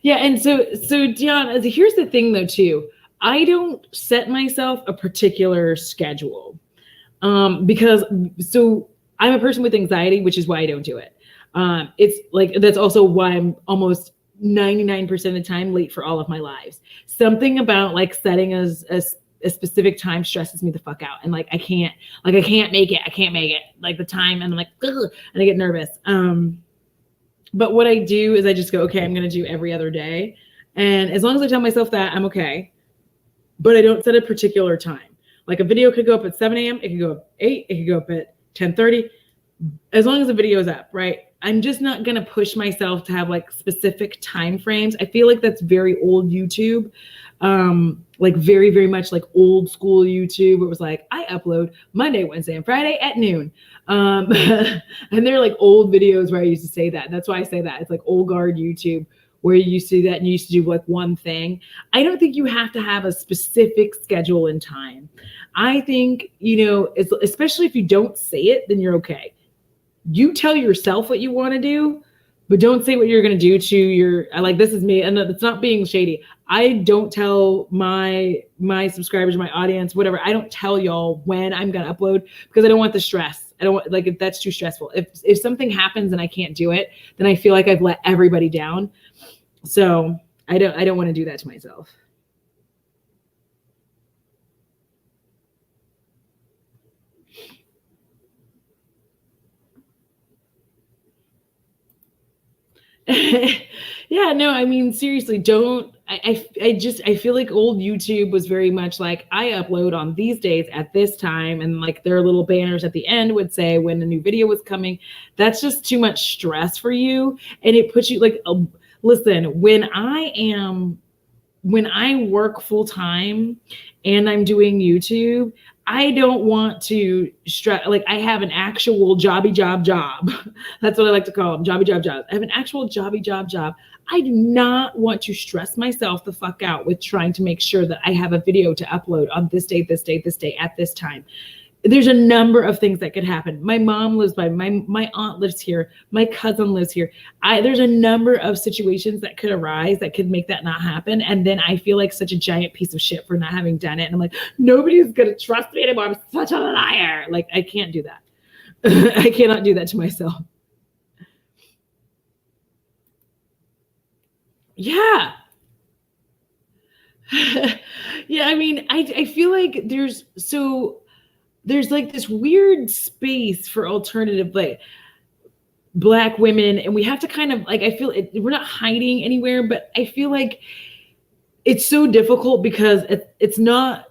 Yeah, and so Dion, here's the thing though too. I don't set myself a particular schedule. Because so I'm a person with anxiety, which is why I don't do it. It's like, that's also why I'm almost 99% of the time late for all of my lives. Something about like setting a specific time stresses me the fuck out. And like, I can't make it like the time. And I'm like, ugh, and I get nervous. But what I do is I just go, okay, I'm going to do every other day. And as long as I tell myself that, I'm okay. But I don't set a particular time. Like a video could go up at 7 a.m. It could go up 8. It could go up at 10:30. As long as the video is up, right? I'm just not going to push myself to have like specific time frames. I feel like that's very old YouTube. Like very, very much like old school YouTube. It was like, I upload Monday, Wednesday, and Friday at noon. And they're like old videos where I used to say that. That's why I say that. It's like old guard YouTube where you used to do that and you used to do like one thing. I don't think you have to have a specific schedule and time. I think, you know, especially if you don't say it, then you're okay. You tell yourself what you want to do, but don't say what you're going to do to your, like, this is me. And it's not being shady. I don't tell my subscribers, my audience, whatever. I don't tell y'all when I'm going to upload because I don't want the stress. I don't want, like, that's too stressful. If something happens and I can't do it, then I feel like I've let everybody down. So I don't want to do that to myself. Yeah, no, I mean, seriously, don't, I feel like old YouTube was very much like, I upload on these days at this time. And like their little banners at the end would say when a new video was coming. That's just too much stress for you. And it puts you like, listen, when I work full time and I'm doing YouTube, I don't want to stress, like I have an actual jobby job. That's what I like to call them, jobby job. I have an actual jobby job. I do not want to stress myself the fuck out with trying to make sure that I have a video to upload on this day, at this time. There's a number of things that could happen. My mom lives by, my aunt lives here, my cousin lives here. There's a number of situations that could arise that could make that not happen. And then I feel like such a giant piece of shit for not having done it. And I'm like, nobody's gonna trust me anymore. I'm such a liar. Like, I can't do that. I cannot do that to myself. Yeah. Yeah, I mean, I feel like there's like this weird space for alternative, like Black women, and we have to kind of like, I feel it, we're not hiding anywhere, but I feel like it's so difficult because it's not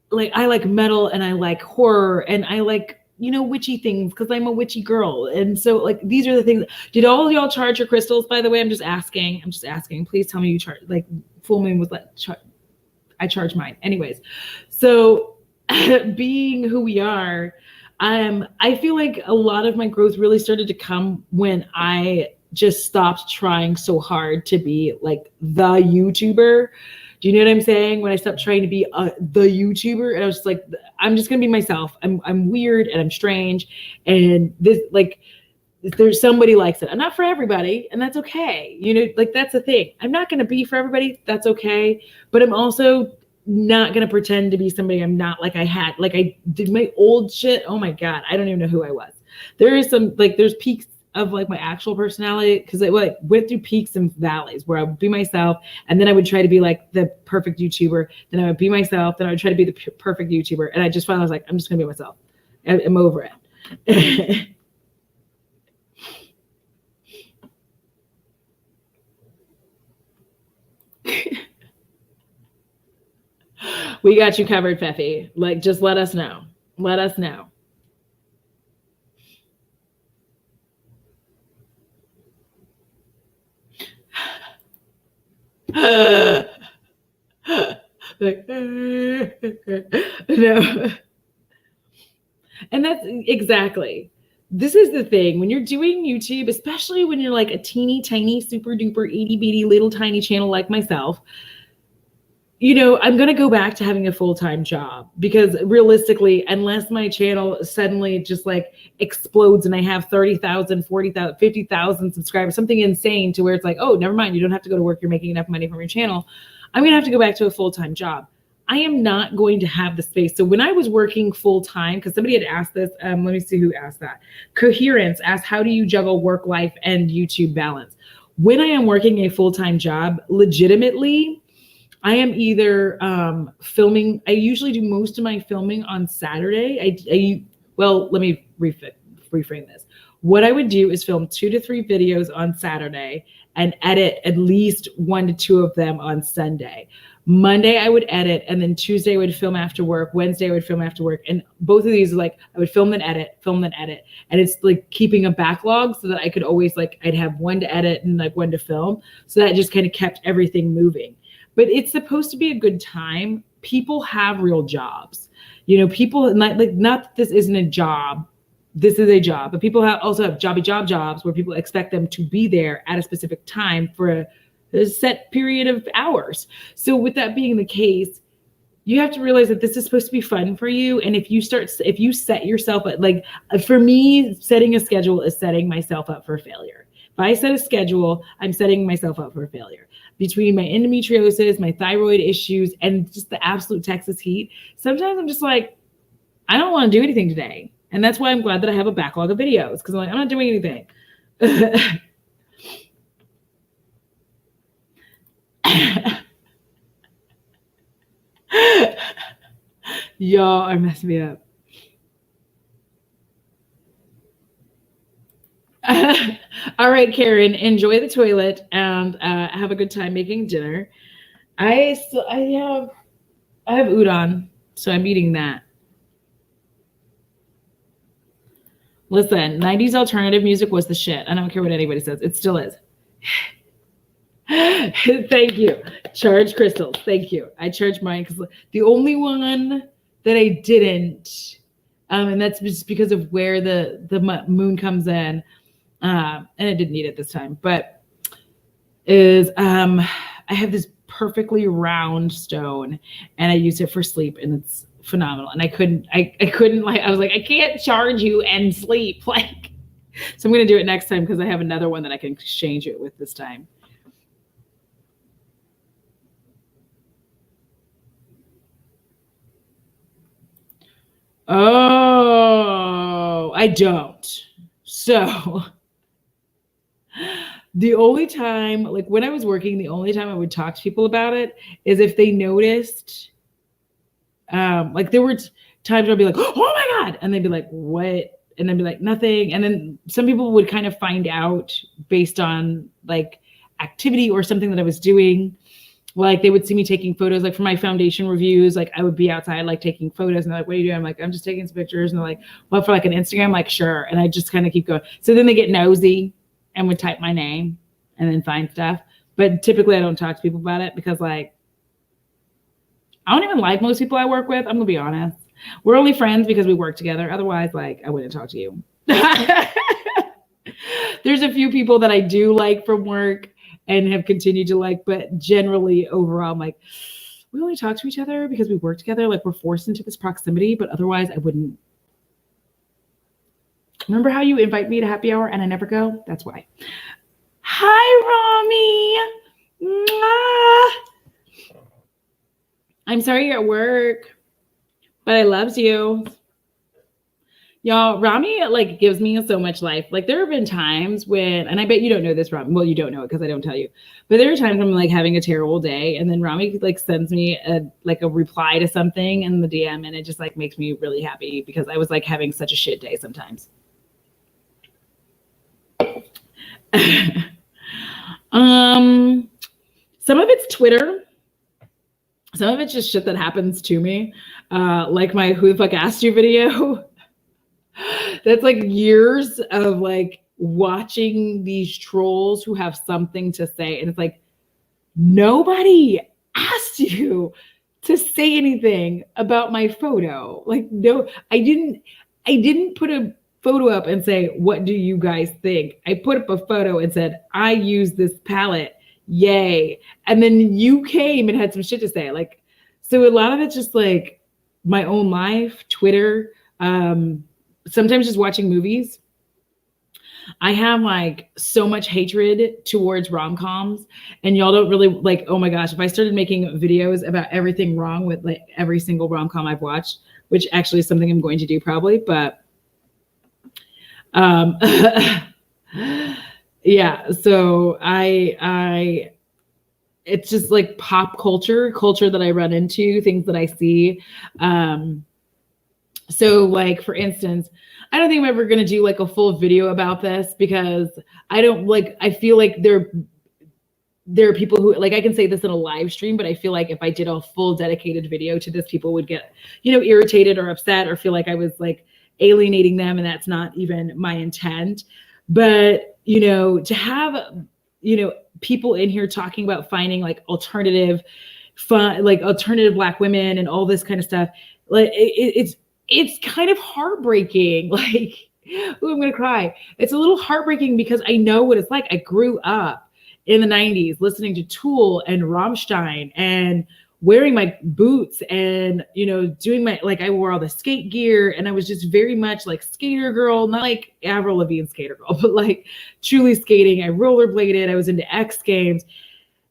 like, I like metal and I like horror and I like, you know, witchy things because I'm a witchy girl. And so like, these are the things. Did all of y'all charge your crystals, by the way? I'm just asking. Please tell me you charge, like full moon was like, I charge mine. Anyways, so being who we are, I feel like a lot of my growth really started to come when I just stopped trying so hard to be like the YouTuber. Do you know what I'm saying? When I stopped trying to be the YouTuber, and I was just like, I'm just gonna be myself. I'm weird and I'm strange, and this, like, there's somebody likes it. I'm not for everybody, and that's okay. You know, like that's the thing. I'm not gonna be for everybody. That's okay. But I'm also not gonna pretend to be somebody I'm not. Like I did my old shit. Oh my God, I don't even know who I was. There is some, like, there's peaks of like my actual personality, because I like went through peaks and valleys where I would be myself, and then I would try to be like the perfect YouTuber. Then I would be myself. Then I would try to be the perfect YouTuber, and I just finally was like, I'm just gonna be myself. I'm over it. We got you covered, Feffy. Like, just let us know. Let us know. Like, no. And that's exactly. This is the thing when you're doing YouTube, especially when you're like a teeny tiny, super duper itty bitty little tiny channel like myself. You know, I'm going to go back to having a full-time job, because realistically, unless my channel suddenly just like explodes and I have 30,000, 40,000, 50,000 subscribers, something insane to where it's like, oh, never mind, you don't have to go to work, you're making enough money from your channel, I'm going to have to go back to a full-time job. I am not going to have the space. So when I was working full-time, because somebody had asked this, let me see who asked that. Coherence asked, how do you juggle work life and YouTube balance? When I am working a full-time job, legitimately, I am either filming. I usually do most of my filming on Saturday. Well, let me reframe this. What I would do is film 2 to 3 videos on Saturday and edit at least 1 to 2 of them on Sunday. Monday I would edit, and then Tuesday I would film after work. Wednesday I would film after work. And both of these are like, I would film then edit. And it's like keeping a backlog so that I could always, like, I'd have 1 to edit and like 1 to film. So that just kind of kept everything moving. But it's supposed to be a good time. People have real jobs. You know, people, not that this isn't a job. This is a job. But people also have jobs where people expect them to be there at a specific time for a set period of hours. So with that being the case, you have to realize that this is supposed to be fun for you. And if you set yourself up, like for me, setting a schedule is setting myself up for failure. If I set a schedule, I'm setting myself up for failure. Between my endometriosis, my thyroid issues, and just the absolute Texas heat, sometimes I'm just like, I don't want to do anything today. And that's why I'm glad that I have a backlog of videos, because I'm like, I'm not doing anything. Y'all are messing me up. All right, Karen, enjoy the toilet and have a good time making dinner. I have udon, so I'm eating that. Listen, 90s alternative music was the shit. I don't care what anybody says. It still is. Thank you. Charge crystals. Thank you. I charge mine because the only one that I didn't. And that's just because of where the moon comes in. And I didn't need it this time, but is I have this perfectly round stone and I use it for sleep and it's phenomenal. And I couldn't like, I was like, I can't charge you and sleep. Like, so I'm going to do it next time because I have another one that I can exchange it with this time. Oh, I don't. So the only time, like when I was working, the only time I would talk to people about it is if they noticed, like there were times where I'd be like, oh my God. And they'd be like, what? And I'd be like, nothing. And then some people would kind of find out based on like activity or something that I was doing. Like they would see me taking photos, like for my foundation reviews, like I would be outside, like taking photos and they're like, what are you doing? I'm like, I'm just taking some pictures. And they're like, well, for like an Instagram, like, sure. And I just kind of keep going. So then they get nosy and would type my name and then find stuff. But typically I don't talk to people about it because like, I don't even like most people I work with. I'm gonna be honest. We're only friends because we work together. Otherwise, like I wouldn't talk to you. There's a few people that I do like from work and have continued to like, but generally overall, I'm like, we only talk to each other because we work together. Like we're forced into this proximity, but otherwise I wouldn't. Remember how you invite me to happy hour and I never go? That's why. Hi, Rami. Mwah. I'm sorry you're at work, but I loves you. Y'all, Rami like gives me so much life. Like there have been times when, and I bet you don't know this, Rami. Well, you don't know it because I don't tell you. But there are times when I'm like having a terrible day, and then Rami like sends me a reply to something in the DM, and it just like makes me really happy because I was like having such a shit day sometimes. Some of it's Twitter. Some of it's just shit that happens to me. Like my Who the Fuck Asked You video. That's like years of like watching these trolls who have something to say. And it's like, nobody asked you to say anything about my photo. Like, no, I didn't put a photo up and say, what do you guys think? I put up a photo and said, I use this palette. Yay. And then you came and had some shit to say. Like, so a lot of it's just like my own life, Twitter, sometimes just watching movies. I have like so much hatred towards rom-coms, and y'all don't really like, oh my gosh, if I started making videos about everything wrong with like every single rom-com I've watched, which actually is something I'm going to do probably, but yeah, so I it's just like pop culture that I run into, things that I see. So like, for instance, I don't think I'm ever going to do like a full video about this because I feel like there are people who like, I can say this in a live stream, but I feel like if I did a full dedicated video to this, people would get, irritated or upset or feel like I was like alienating them. And that's not even my intent. But, to have, people in here talking about finding like alternative Black women and all this kind of stuff, like it's kind of heartbreaking. Like, ooh, I'm gonna cry. It's a little heartbreaking because I know what it's like. I grew up in the 90s listening to Tool and Rammstein and wearing my boots and, doing I wore all the skate gear, and I was just very much like skater girl, not like Avril Lavigne skater girl, but like truly skating. I rollerbladed. I was into X Games.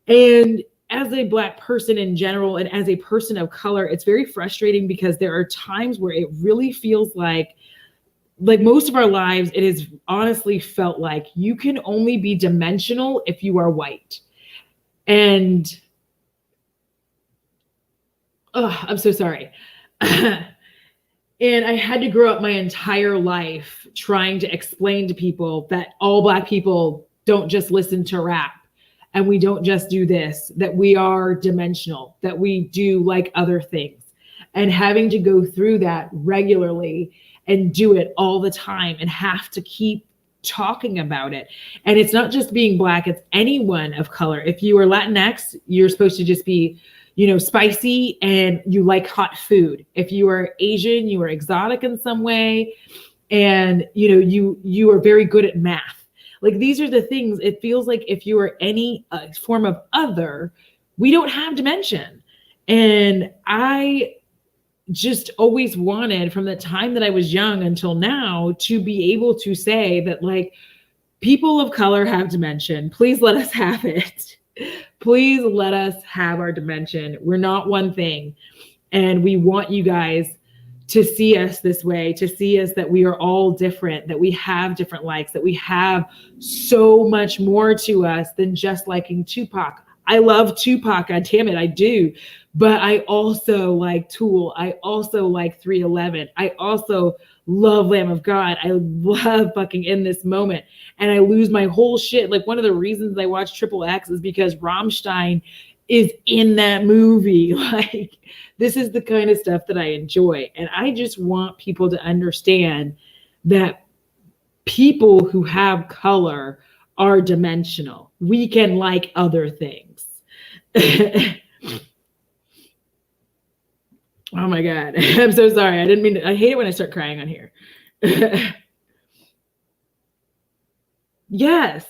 And as a Black person in general, and as a person of color, it's very frustrating because there are times where it really feels like most of our lives, it has honestly felt like you can only be dimensional if you are white. And I'm so sorry. And I had to grow up my entire life trying to explain to people that all Black people don't just listen to rap. And we don't just do this, that we are dimensional, that we do like other things. And having to go through that regularly and do it all the time and have to keep talking about it. And it's not just being Black, it's anyone of color. If you are Latinx, you're supposed to just be, spicy and you like hot food. If you are Asian, you are exotic in some way, and you are very good at math. Like, these are the things. It feels like if you are any form of other, we don't have dimension. And I just always wanted, from the time that I was young until now, to be able to say that, like, people of color have dimension. Please let us have it. Please let us have our dimension. We're not one thing. And we want you guys to see us this way, to see us that we are all different, that we have different likes, that we have so much more to us than just liking Tupac. I love Tupac, God damn it, I do. But I also like Tool. I also like 311. I also love Lamb of God. I love fucking In This Moment. And I lose my whole shit. Like, one of the reasons I watch Triple X is because Rammstein is in that movie. Like, this is the kind of stuff that I enjoy. And I just want people to understand that people who have color are dimensional. We can like other things. Oh my God. I'm so sorry. I didn't mean to. I hate it when I start crying on here. Yes.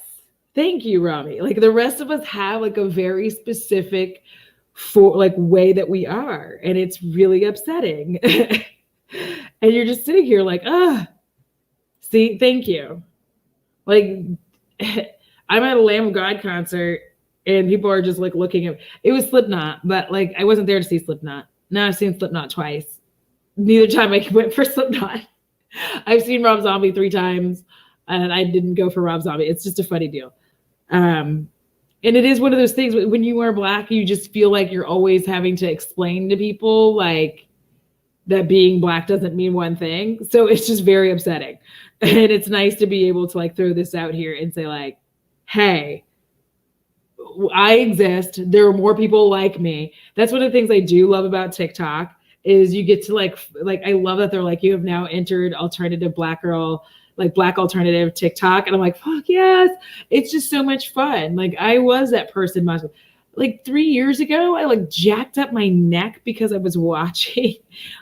Thank you, Rami. Like, the rest of us have like a very specific way that we are. And it's really upsetting. And you're just sitting here like, see, thank you. Like, I'm at a Lamb of God concert and people are just like looking at, it was Slipknot, but like, I wasn't there to see Slipknot. Now I've seen Slipknot twice. Neither time I went for Slipknot. I've seen Rob Zombie 3 times and I didn't go for Rob Zombie. It's just a funny deal. And it is one of those things, when you are Black, you just feel like you're always having to explain to people like that being Black doesn't mean one thing. So it's just very upsetting. And it's nice to be able to like throw this out here and say like, hey, I exist. There are more people like me. That's one of the things I do love about TikTok is you get to like I love that they're like, you have now entered alternative Black girl, like Black alternative TikTok. And I'm like, fuck yes. It's just so much fun. Like, I was that person like 3 years ago. I like jacked up my neck because I was watching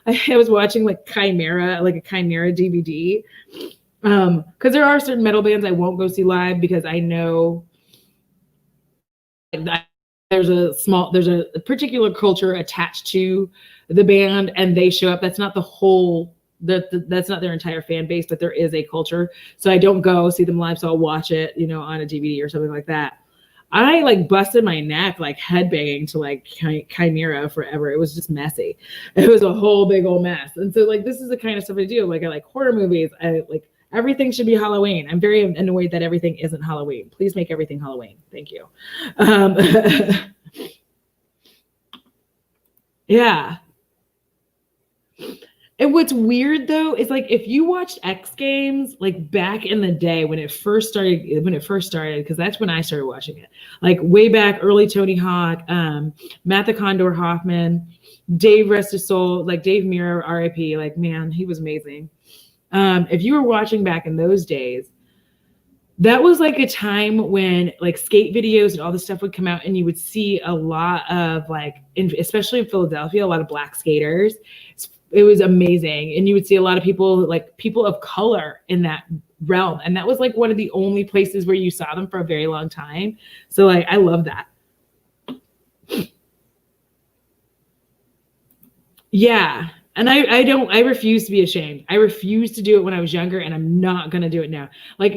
like Chimera, like a Chimera DVD. Because there are certain metal bands I won't go see live because I know there's a particular culture attached to the band and they show up. That's not the whole, that's not their entire fan base, but there is a culture. So I don't go see them live. So I'll watch it, on a DVD or something like that. I like busted my neck, like headbanging to like Chimera forever. It was just messy. It was a whole big old mess. And so like, this is the kind of stuff I do. Like, I like horror movies. I like, everything should be Halloween. I'm very annoyed that everything isn't Halloween. Please make everything Halloween. Thank you. Yeah. And what's weird though is like, if you watched X Games like back in the day when it first started, because that's when I started watching it, like way back, early Tony Hawk, Matt the Condor Hoffman, Dave rest his soul, like Dave Mirra, R.I.P. Like, man, he was amazing. If you were watching back in those days, that was like a time when like skate videos and all this stuff would come out and you would see a lot of like, especially in Philadelphia, a lot of Black skaters. It was amazing. And you would see a lot of people, like people of color in that realm. And that was like one of the only places where you saw them for a very long time. So like, I love that. Yeah. And I refuse to be ashamed. I refused to do it when I was younger and I'm not going to do it now. Like,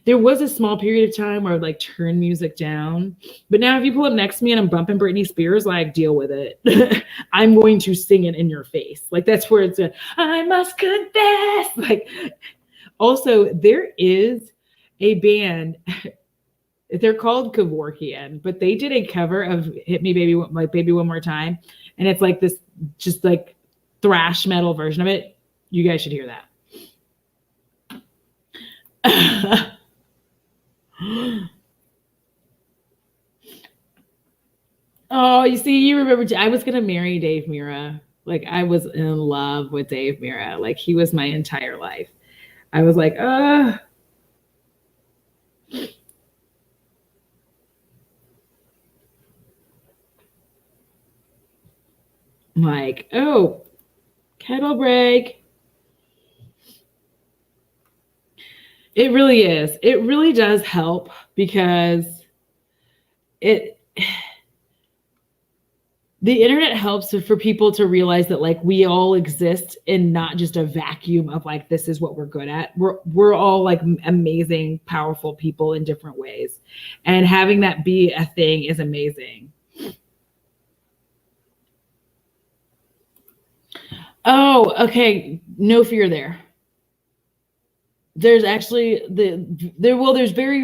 there was a small period of time where I would like turn music down, but now if you pull up next to me and I'm bumping Britney Spears, like, deal with it. I'm going to sing it in your face. Like, that's where it's I must confess. Like, also there is a band, they're called Kevorkian, but they did a cover of Hit Me Baby, like Baby One More Time. And it's like this, just like thrash metal version of it. You guys should hear that. Oh, you see, you remember, I was going to marry Dave Mirra. Like, I was in love with Dave Mirra. Like, he was my entire life. I was like, I'm like, oh, kettle break. It really is. It really does help because the internet helps for people to realize that like we all exist in not just a vacuum of like this is what we're good at. We're all like amazing, powerful people in different ways. And having that be a thing is amazing. Oh, okay. No fear there. There's actually there's very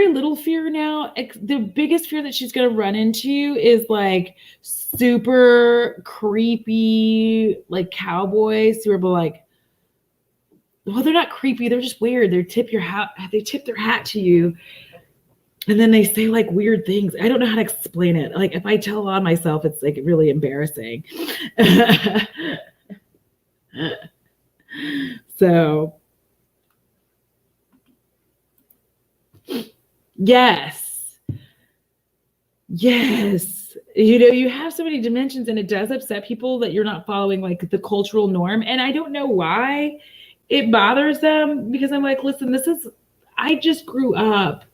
little fear now. The biggest fear that she's going to run into is like super creepy like cowboys who are like, well, they're not creepy, they're just weird. They tip their hat to you and then they say like weird things. I don't know how to explain it. Like if I tell on myself, it's like really embarrassing. So yes, you have so many dimensions and it does upset people that you're not following like the cultural norm. And I don't know why it bothers them, because I'm like, listen, I just grew up.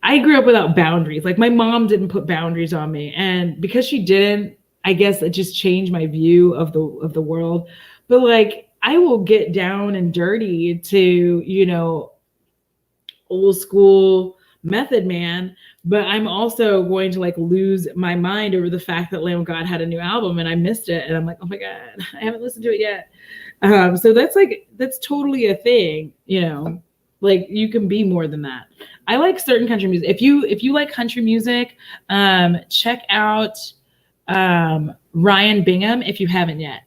I grew up without boundaries. Like my mom didn't put boundaries on me, and because she didn't, I guess it just changed my view of the world. But like I will get down and dirty to, old school Method Man, but I'm also going to like lose my mind over the fact that Lamb of God had a new album and I missed it. And I'm like, oh my God, I haven't listened to it yet. So that's totally a thing, like you can be more than that. I like certain country music. If you like country music, check out Ryan Bingham if you haven't yet.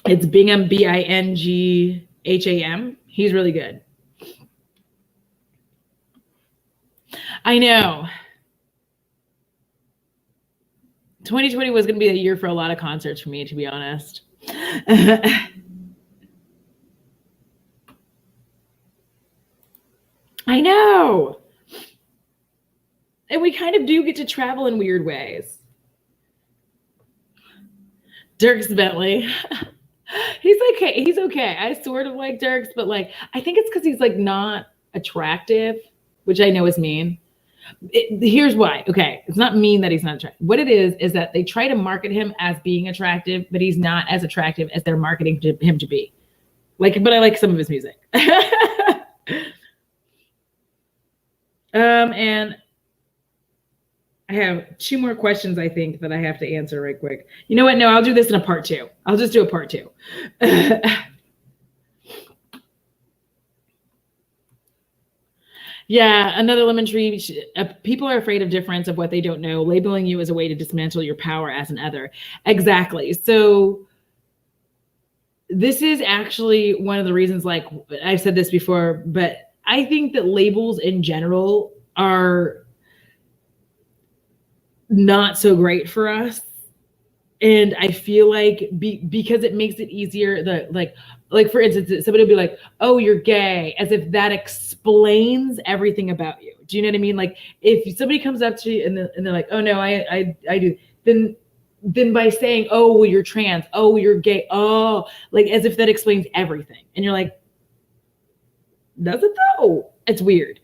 It's Bingham, Bingham. He's really good. I know. 2020 was going to be a year for a lot of concerts for me, to be honest. I know. And we kind of do get to travel in weird ways. Dierks Bentley. He's okay. He's okay. I sort of like Dierks, but like, I think it's because he's like not attractive, which I know is mean. Here's why. Okay. It's not mean that he's not attractive. What it is that they try to market him as being attractive, but he's not as attractive as they're marketing him to be. Like, but I like some of his music. And I have 2 more questions, I think, that I have to answer right quick. You know what? No, I'll do this in a part 2. I'll just do a part 2. Yeah, another lemon tree. People are afraid of difference, of what they don't know. Labeling you as a way to dismantle your power as an other. Exactly. So this is actually one of the reasons, like I've said this before, but I think that labels in general are not so great for us. And I feel like because it makes it easier, like for instance, somebody will be like, oh, you're gay, as if that explains everything about you. Do you know what I mean? Like if somebody comes up to you and they're like, oh no, I do, then by saying, oh, well, you're trans, oh, you're gay, oh, like as if that explains everything. And you're like, does it though? It's weird.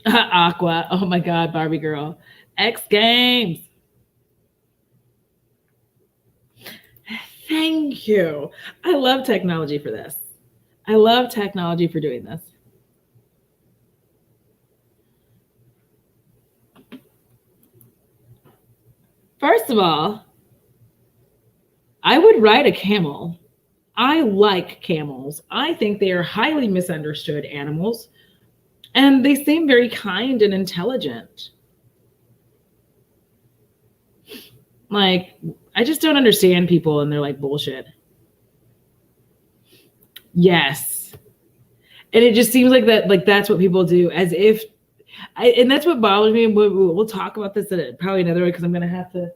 Aqua. Oh my God, Barbie girl. X Games. Thank you. I love technology for this. I love technology for doing this. First of all, I would ride a camel. I like camels. I think they are highly misunderstood animals. And they seem very kind and intelligent. Like, I just don't understand people and they're like bullshit. Yes. And it just seems like that, like that's what people do, as if, and that's what bothers me. We'll talk about this at probably another way, because I'm going to have to.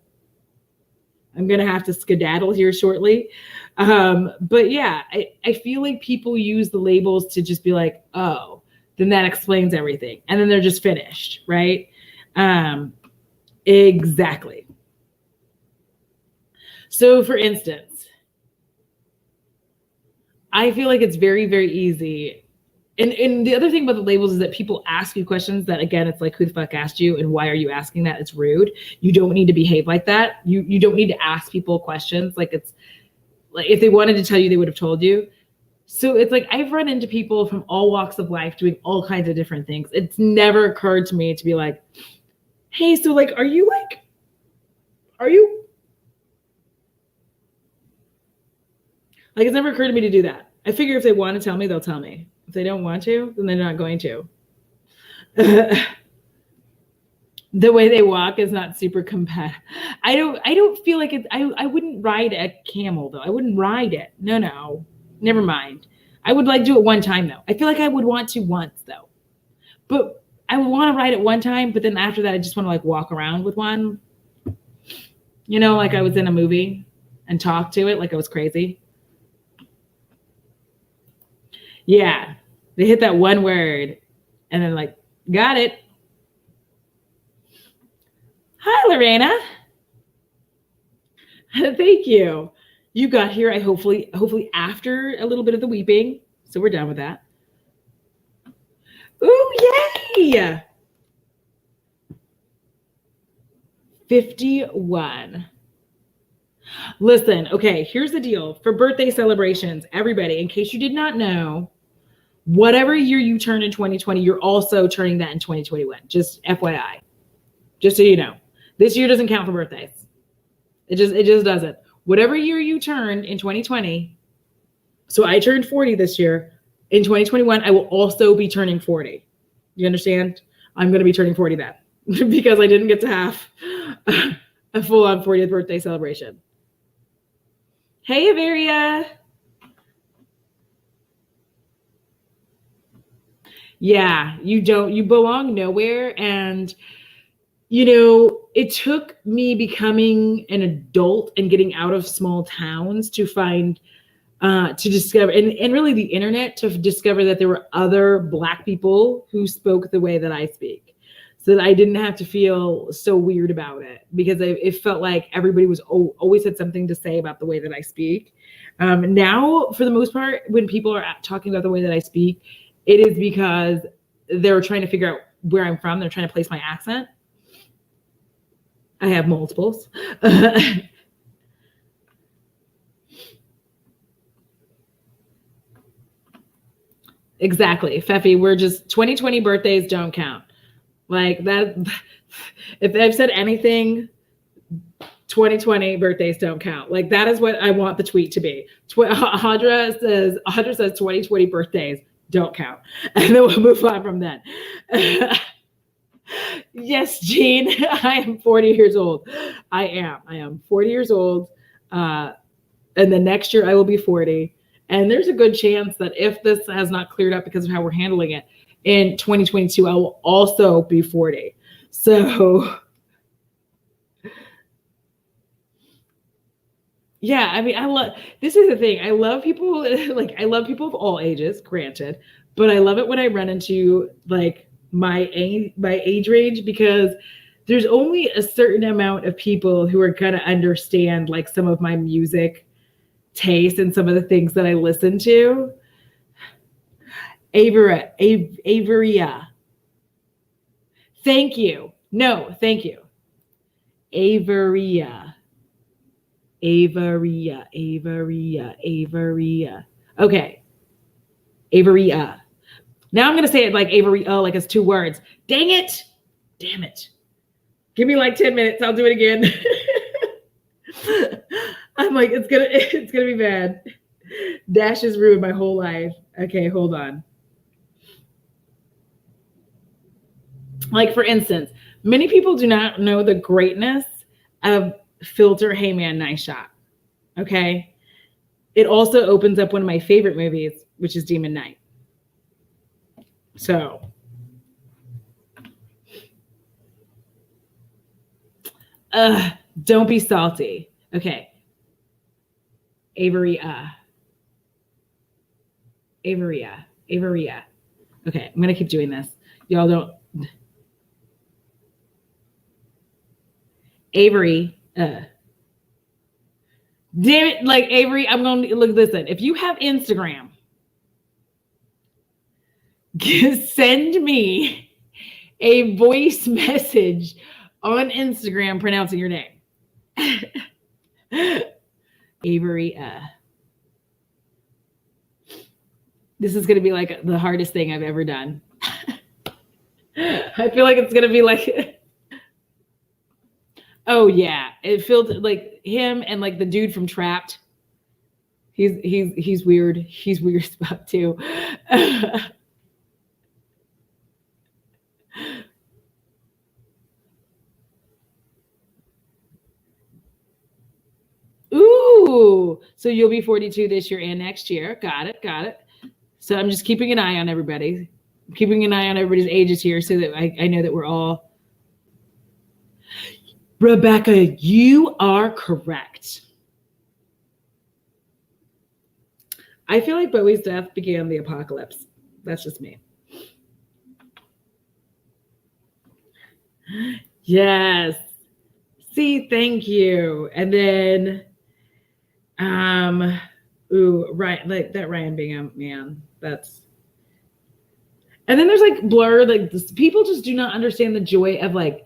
I'm going to have to skedaddle here shortly. But yeah, I feel like people use the labels to just be like, oh, then that explains everything. And then they're just finished, right? Exactly. So for instance, I feel like it's very, very easy. And the other thing about the labels is that people ask you questions that, again, it's like, who the fuck asked you and why are you asking that? It's rude. You don't need to behave like that. You don't need to ask people questions. Like, it's like, if they wanted to tell you, they would have told you. So it's like, I've run into people from all walks of life doing all kinds of different things. It's never occurred to me to be like, hey, so like, are you like, it's never occurred to me to do that. I figure if they want to tell me, they'll tell me. If they don't want to, then they're not going to. The way they walk is not super compatible. I don't feel like it. I wouldn't ride a camel though. I wouldn't ride it. No. Never mind. I would like do it one time though. I feel like I would want to once though. But I would want to ride it one time, but then after that I just want to like walk around with one. You know, like I was in a movie and talk to it like I was crazy. Yeah. They hit that one word and then like, got it. Hi, Lorena. Thank you. You got here, hopefully after a little bit of the weeping. So we're done with that. Ooh, yay! 51. Listen, okay, here's the deal. For birthday celebrations, everybody, in case you did not know, whatever year you turn in 2020, you're also turning that in 2021. Just FYI. Just so you know. This year doesn't count for birthdays. It just doesn't. Whatever year you turned in 2020, so I turned 40 this year. In 2021, I will also be turning 40. You understand? I'm going to be turning 40 then because I didn't get to have a full-on 40th birthday celebration. Hey, Averia. Yeah, you belong nowhere. And you know, it took me becoming an adult and getting out of small towns to find, to discover, and really the internet, to discover that there were other Black people who spoke the way that I speak, so that I didn't have to feel so weird about it, because it felt like everybody was always had something to say about the way that I speak. Now, for the most part, when people are talking about the way that I speak, it is because they're trying to figure out where I'm from. They're trying to place my accent. I have multiples. Exactly. Feffy, we're just 2020 birthdays don't count. Like that. If I've said anything, 2020 birthdays don't count. Like that is what I want the tweet to be. Audra says 2020 birthdays don't count. And then we'll move on from that. Yes, Jean, I am 40 years old. I am 40 years old. And then next year I will be 40. And there's a good chance that if this has not cleared up because of how we're handling it, in 2022, I will also be 40. So yeah, I mean, this is the thing. I love people, like I love people of all ages, granted, but I love it when I run into like my age range, because there's only a certain amount of people who are going to understand like some of my music taste and some of the things that I listen to. Averia. Thank you. No, thank you. Averia. Okay. Averia. Now I'm going to say it like Avery, like it's two words. Dang it. Damn it. Give me like 10 minutes. I'll do it again. I'm like, it's going to be bad. Dash has ruined my whole life. Okay, hold on. Like, for instance, many people do not know the greatness of Filter Hey Man Nice Shot. Okay. It also opens up one of my favorite movies, which is Demon Knight. So don't be salty. Okay. Averia. Okay, I'm gonna keep doing this. Y'all don't. Avery. Damn it, like Avery, I'm gonna look. Listen, if you have Instagram, send me a voice message on Instagram pronouncing your name. Avery. This is gonna be like the hardest thing I've ever done. I feel like it's gonna be like. Oh yeah, it felt like him and like the dude from Trapped. He's weird. He's weird spot too. Ooh, so you'll be 42 this year and next year. Got it. So I'm just keeping an eye on everybody. I'm keeping an eye on everybody's ages here so that I know that we're all. Rebecca, you are correct. I feel like Bowie's death began the apocalypse. That's just me. Yes. See, thank you. And then, right, like that Ryan Bingham, man, that's. And then there's like Blur, like this, people just do not understand the joy of like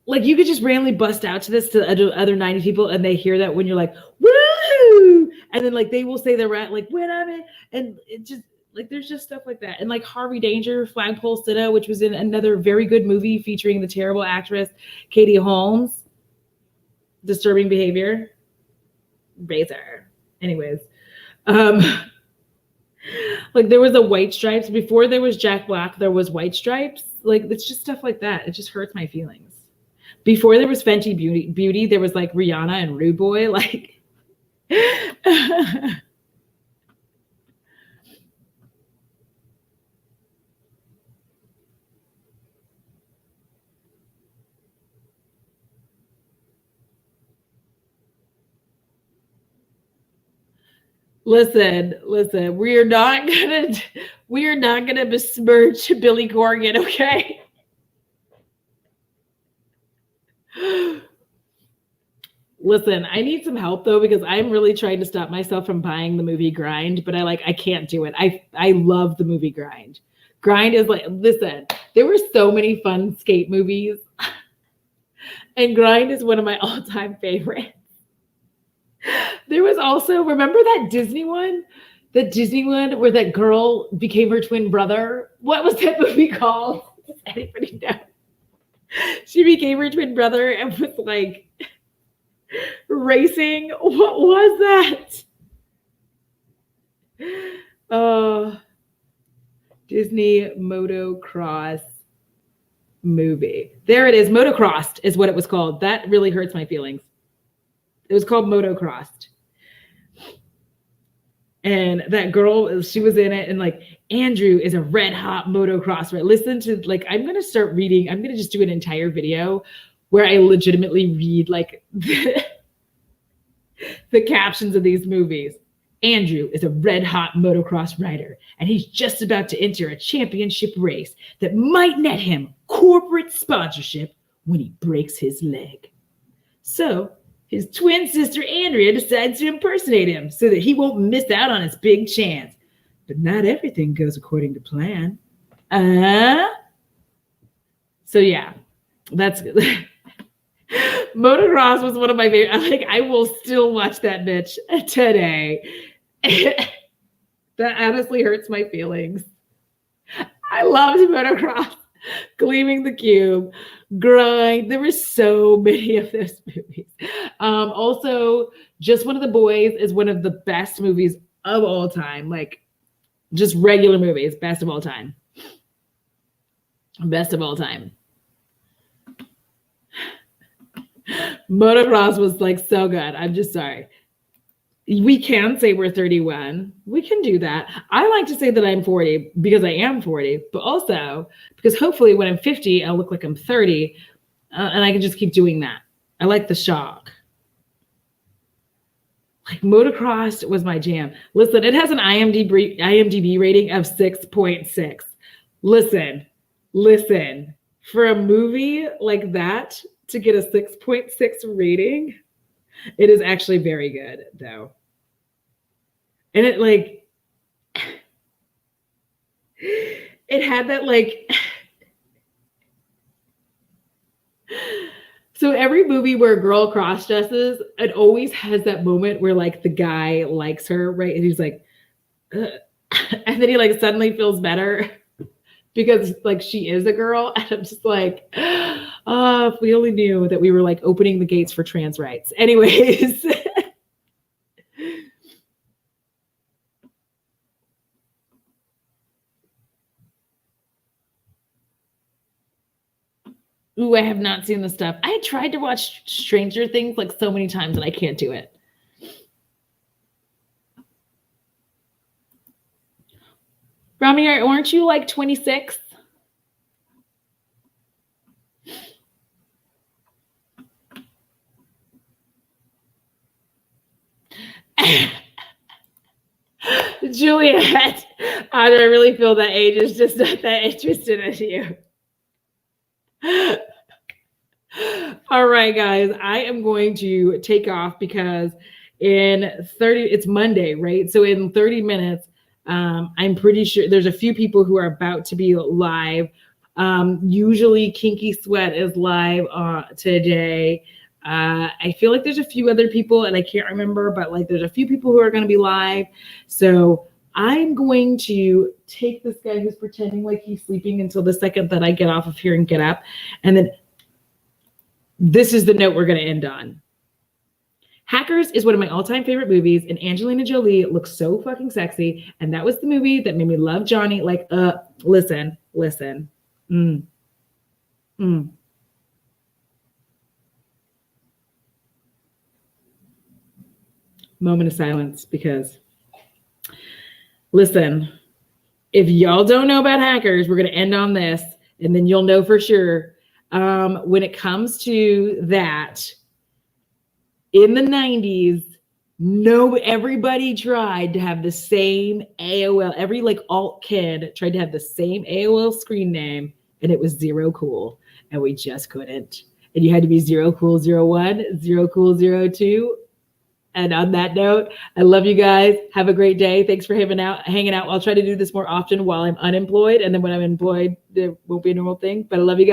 you could just randomly bust out to this to other 90 people and they hear that when you're like, woo! And then like they will say the rat, like, when I'm in, and it just, like there's just stuff like that. And like Harvey Danger, Flagpole Sitta, which was in another very good movie featuring the terrible actress Katie Holmes. Disturbing Behavior. Razor. Anyways. Like there was a White Stripes. Before there was Jack Black, there was White Stripes. Like it's just stuff like that. It just hurts my feelings. Before there was Fenty Beauty, there was like Rihanna and Rude Boy. Like Listen, we are not gonna besmirch Billy Corgan, okay? Listen, I need some help though, because I'm really trying to stop myself from buying the movie Grind, but I can't do it. I love the movie Grind. Grind is like, listen, there were so many fun skate movies, and Grind is one of my all-time favorites. There was also, remember that Disney one? The Disney one where that girl became her twin brother? What was that movie called? Does anybody know? She became her twin brother and was like racing. What was that? Disney motocross movie. There it is. Motocrossed is what it was called. That really hurts my feelings. It was called Motocrossed. And that girl, she was in it, and like Andrew is a red hot motocross. Right? Listen to like, I'm gonna start reading. I'm gonna just do an entire video where I legitimately read like the captions of these movies. Andrew is a red hot motocross rider, and he's just about to enter a championship race that might net him corporate sponsorship when he breaks his leg. So his twin sister Andrea decides to impersonate him so that he won't miss out on his big chance. But not everything goes according to plan. So yeah, that's good. Motocross was one of my favorite. Like, I will still watch that bitch today. That honestly hurts my feelings. I loved Motocross, Gleaming the Cube, Grind. There were so many of those movies. Also, Just One of the Boys is one of the best movies of all time. Like, just regular movies, best of all time. Best of all time. Motocross was like so good. I'm just sorry. We can say we're 31. We can do that. I like to say that I'm 40 because I am 40, but also because hopefully when I'm 50, I'll look like I'm 30, and I can just keep doing that. I like the shock. Like motocross was my jam. Listen, it has an IMDb rating of 6.6. Listen. For a movie like that to get a 6.6 rating, it is actually very good, though. And it like, it had that like, so every movie where a girl cross dresses, it always has that moment where like the guy likes her, right? And he's like, ugh. And then he like suddenly feels better because like she is a girl. And I'm just like, oh, if we only knew that we were like opening the gates for trans rights. Anyways. Ooh, I have not seen the stuff. I tried to watch Stranger Things like so many times and I can't do it. Rami, aren't you like 26? Juliet, I really feel that age is just not that interested in you. All right, guys, I am going to take off because in 30, it's Monday, right? So in 30 minutes, I'm pretty sure there's a few people who are about to be live. Usually Kinky Sweat is live today. I feel like there's a few other people and I can't remember, but like there's a few people who are going to be live. So I'm going to take this guy who's pretending like he's sleeping until the second that I get off of here and get up. And then this is the note we're going to end on. Hackers is one of my all-time favorite movies, and Angelina Jolie looks so fucking sexy. And that was the movie that made me love Johnny. Like, listen. Moment of silence, because listen, if y'all don't know about Hackers, we're going to end on this, and then you'll know for sure. When it comes to that, in the 90s, everybody tried to have the same AOL. Every like alt kid tried to have the same AOL screen name, and it was Zero Cool, and we just couldn't. And you had to be Zero Cool 01, Zero Cool 02. And on that note, I love you guys. Have a great day. Thanks for hanging out. I'll try to do this more often while I'm unemployed, and then when I'm employed, there won't be a normal thing. But I love you guys.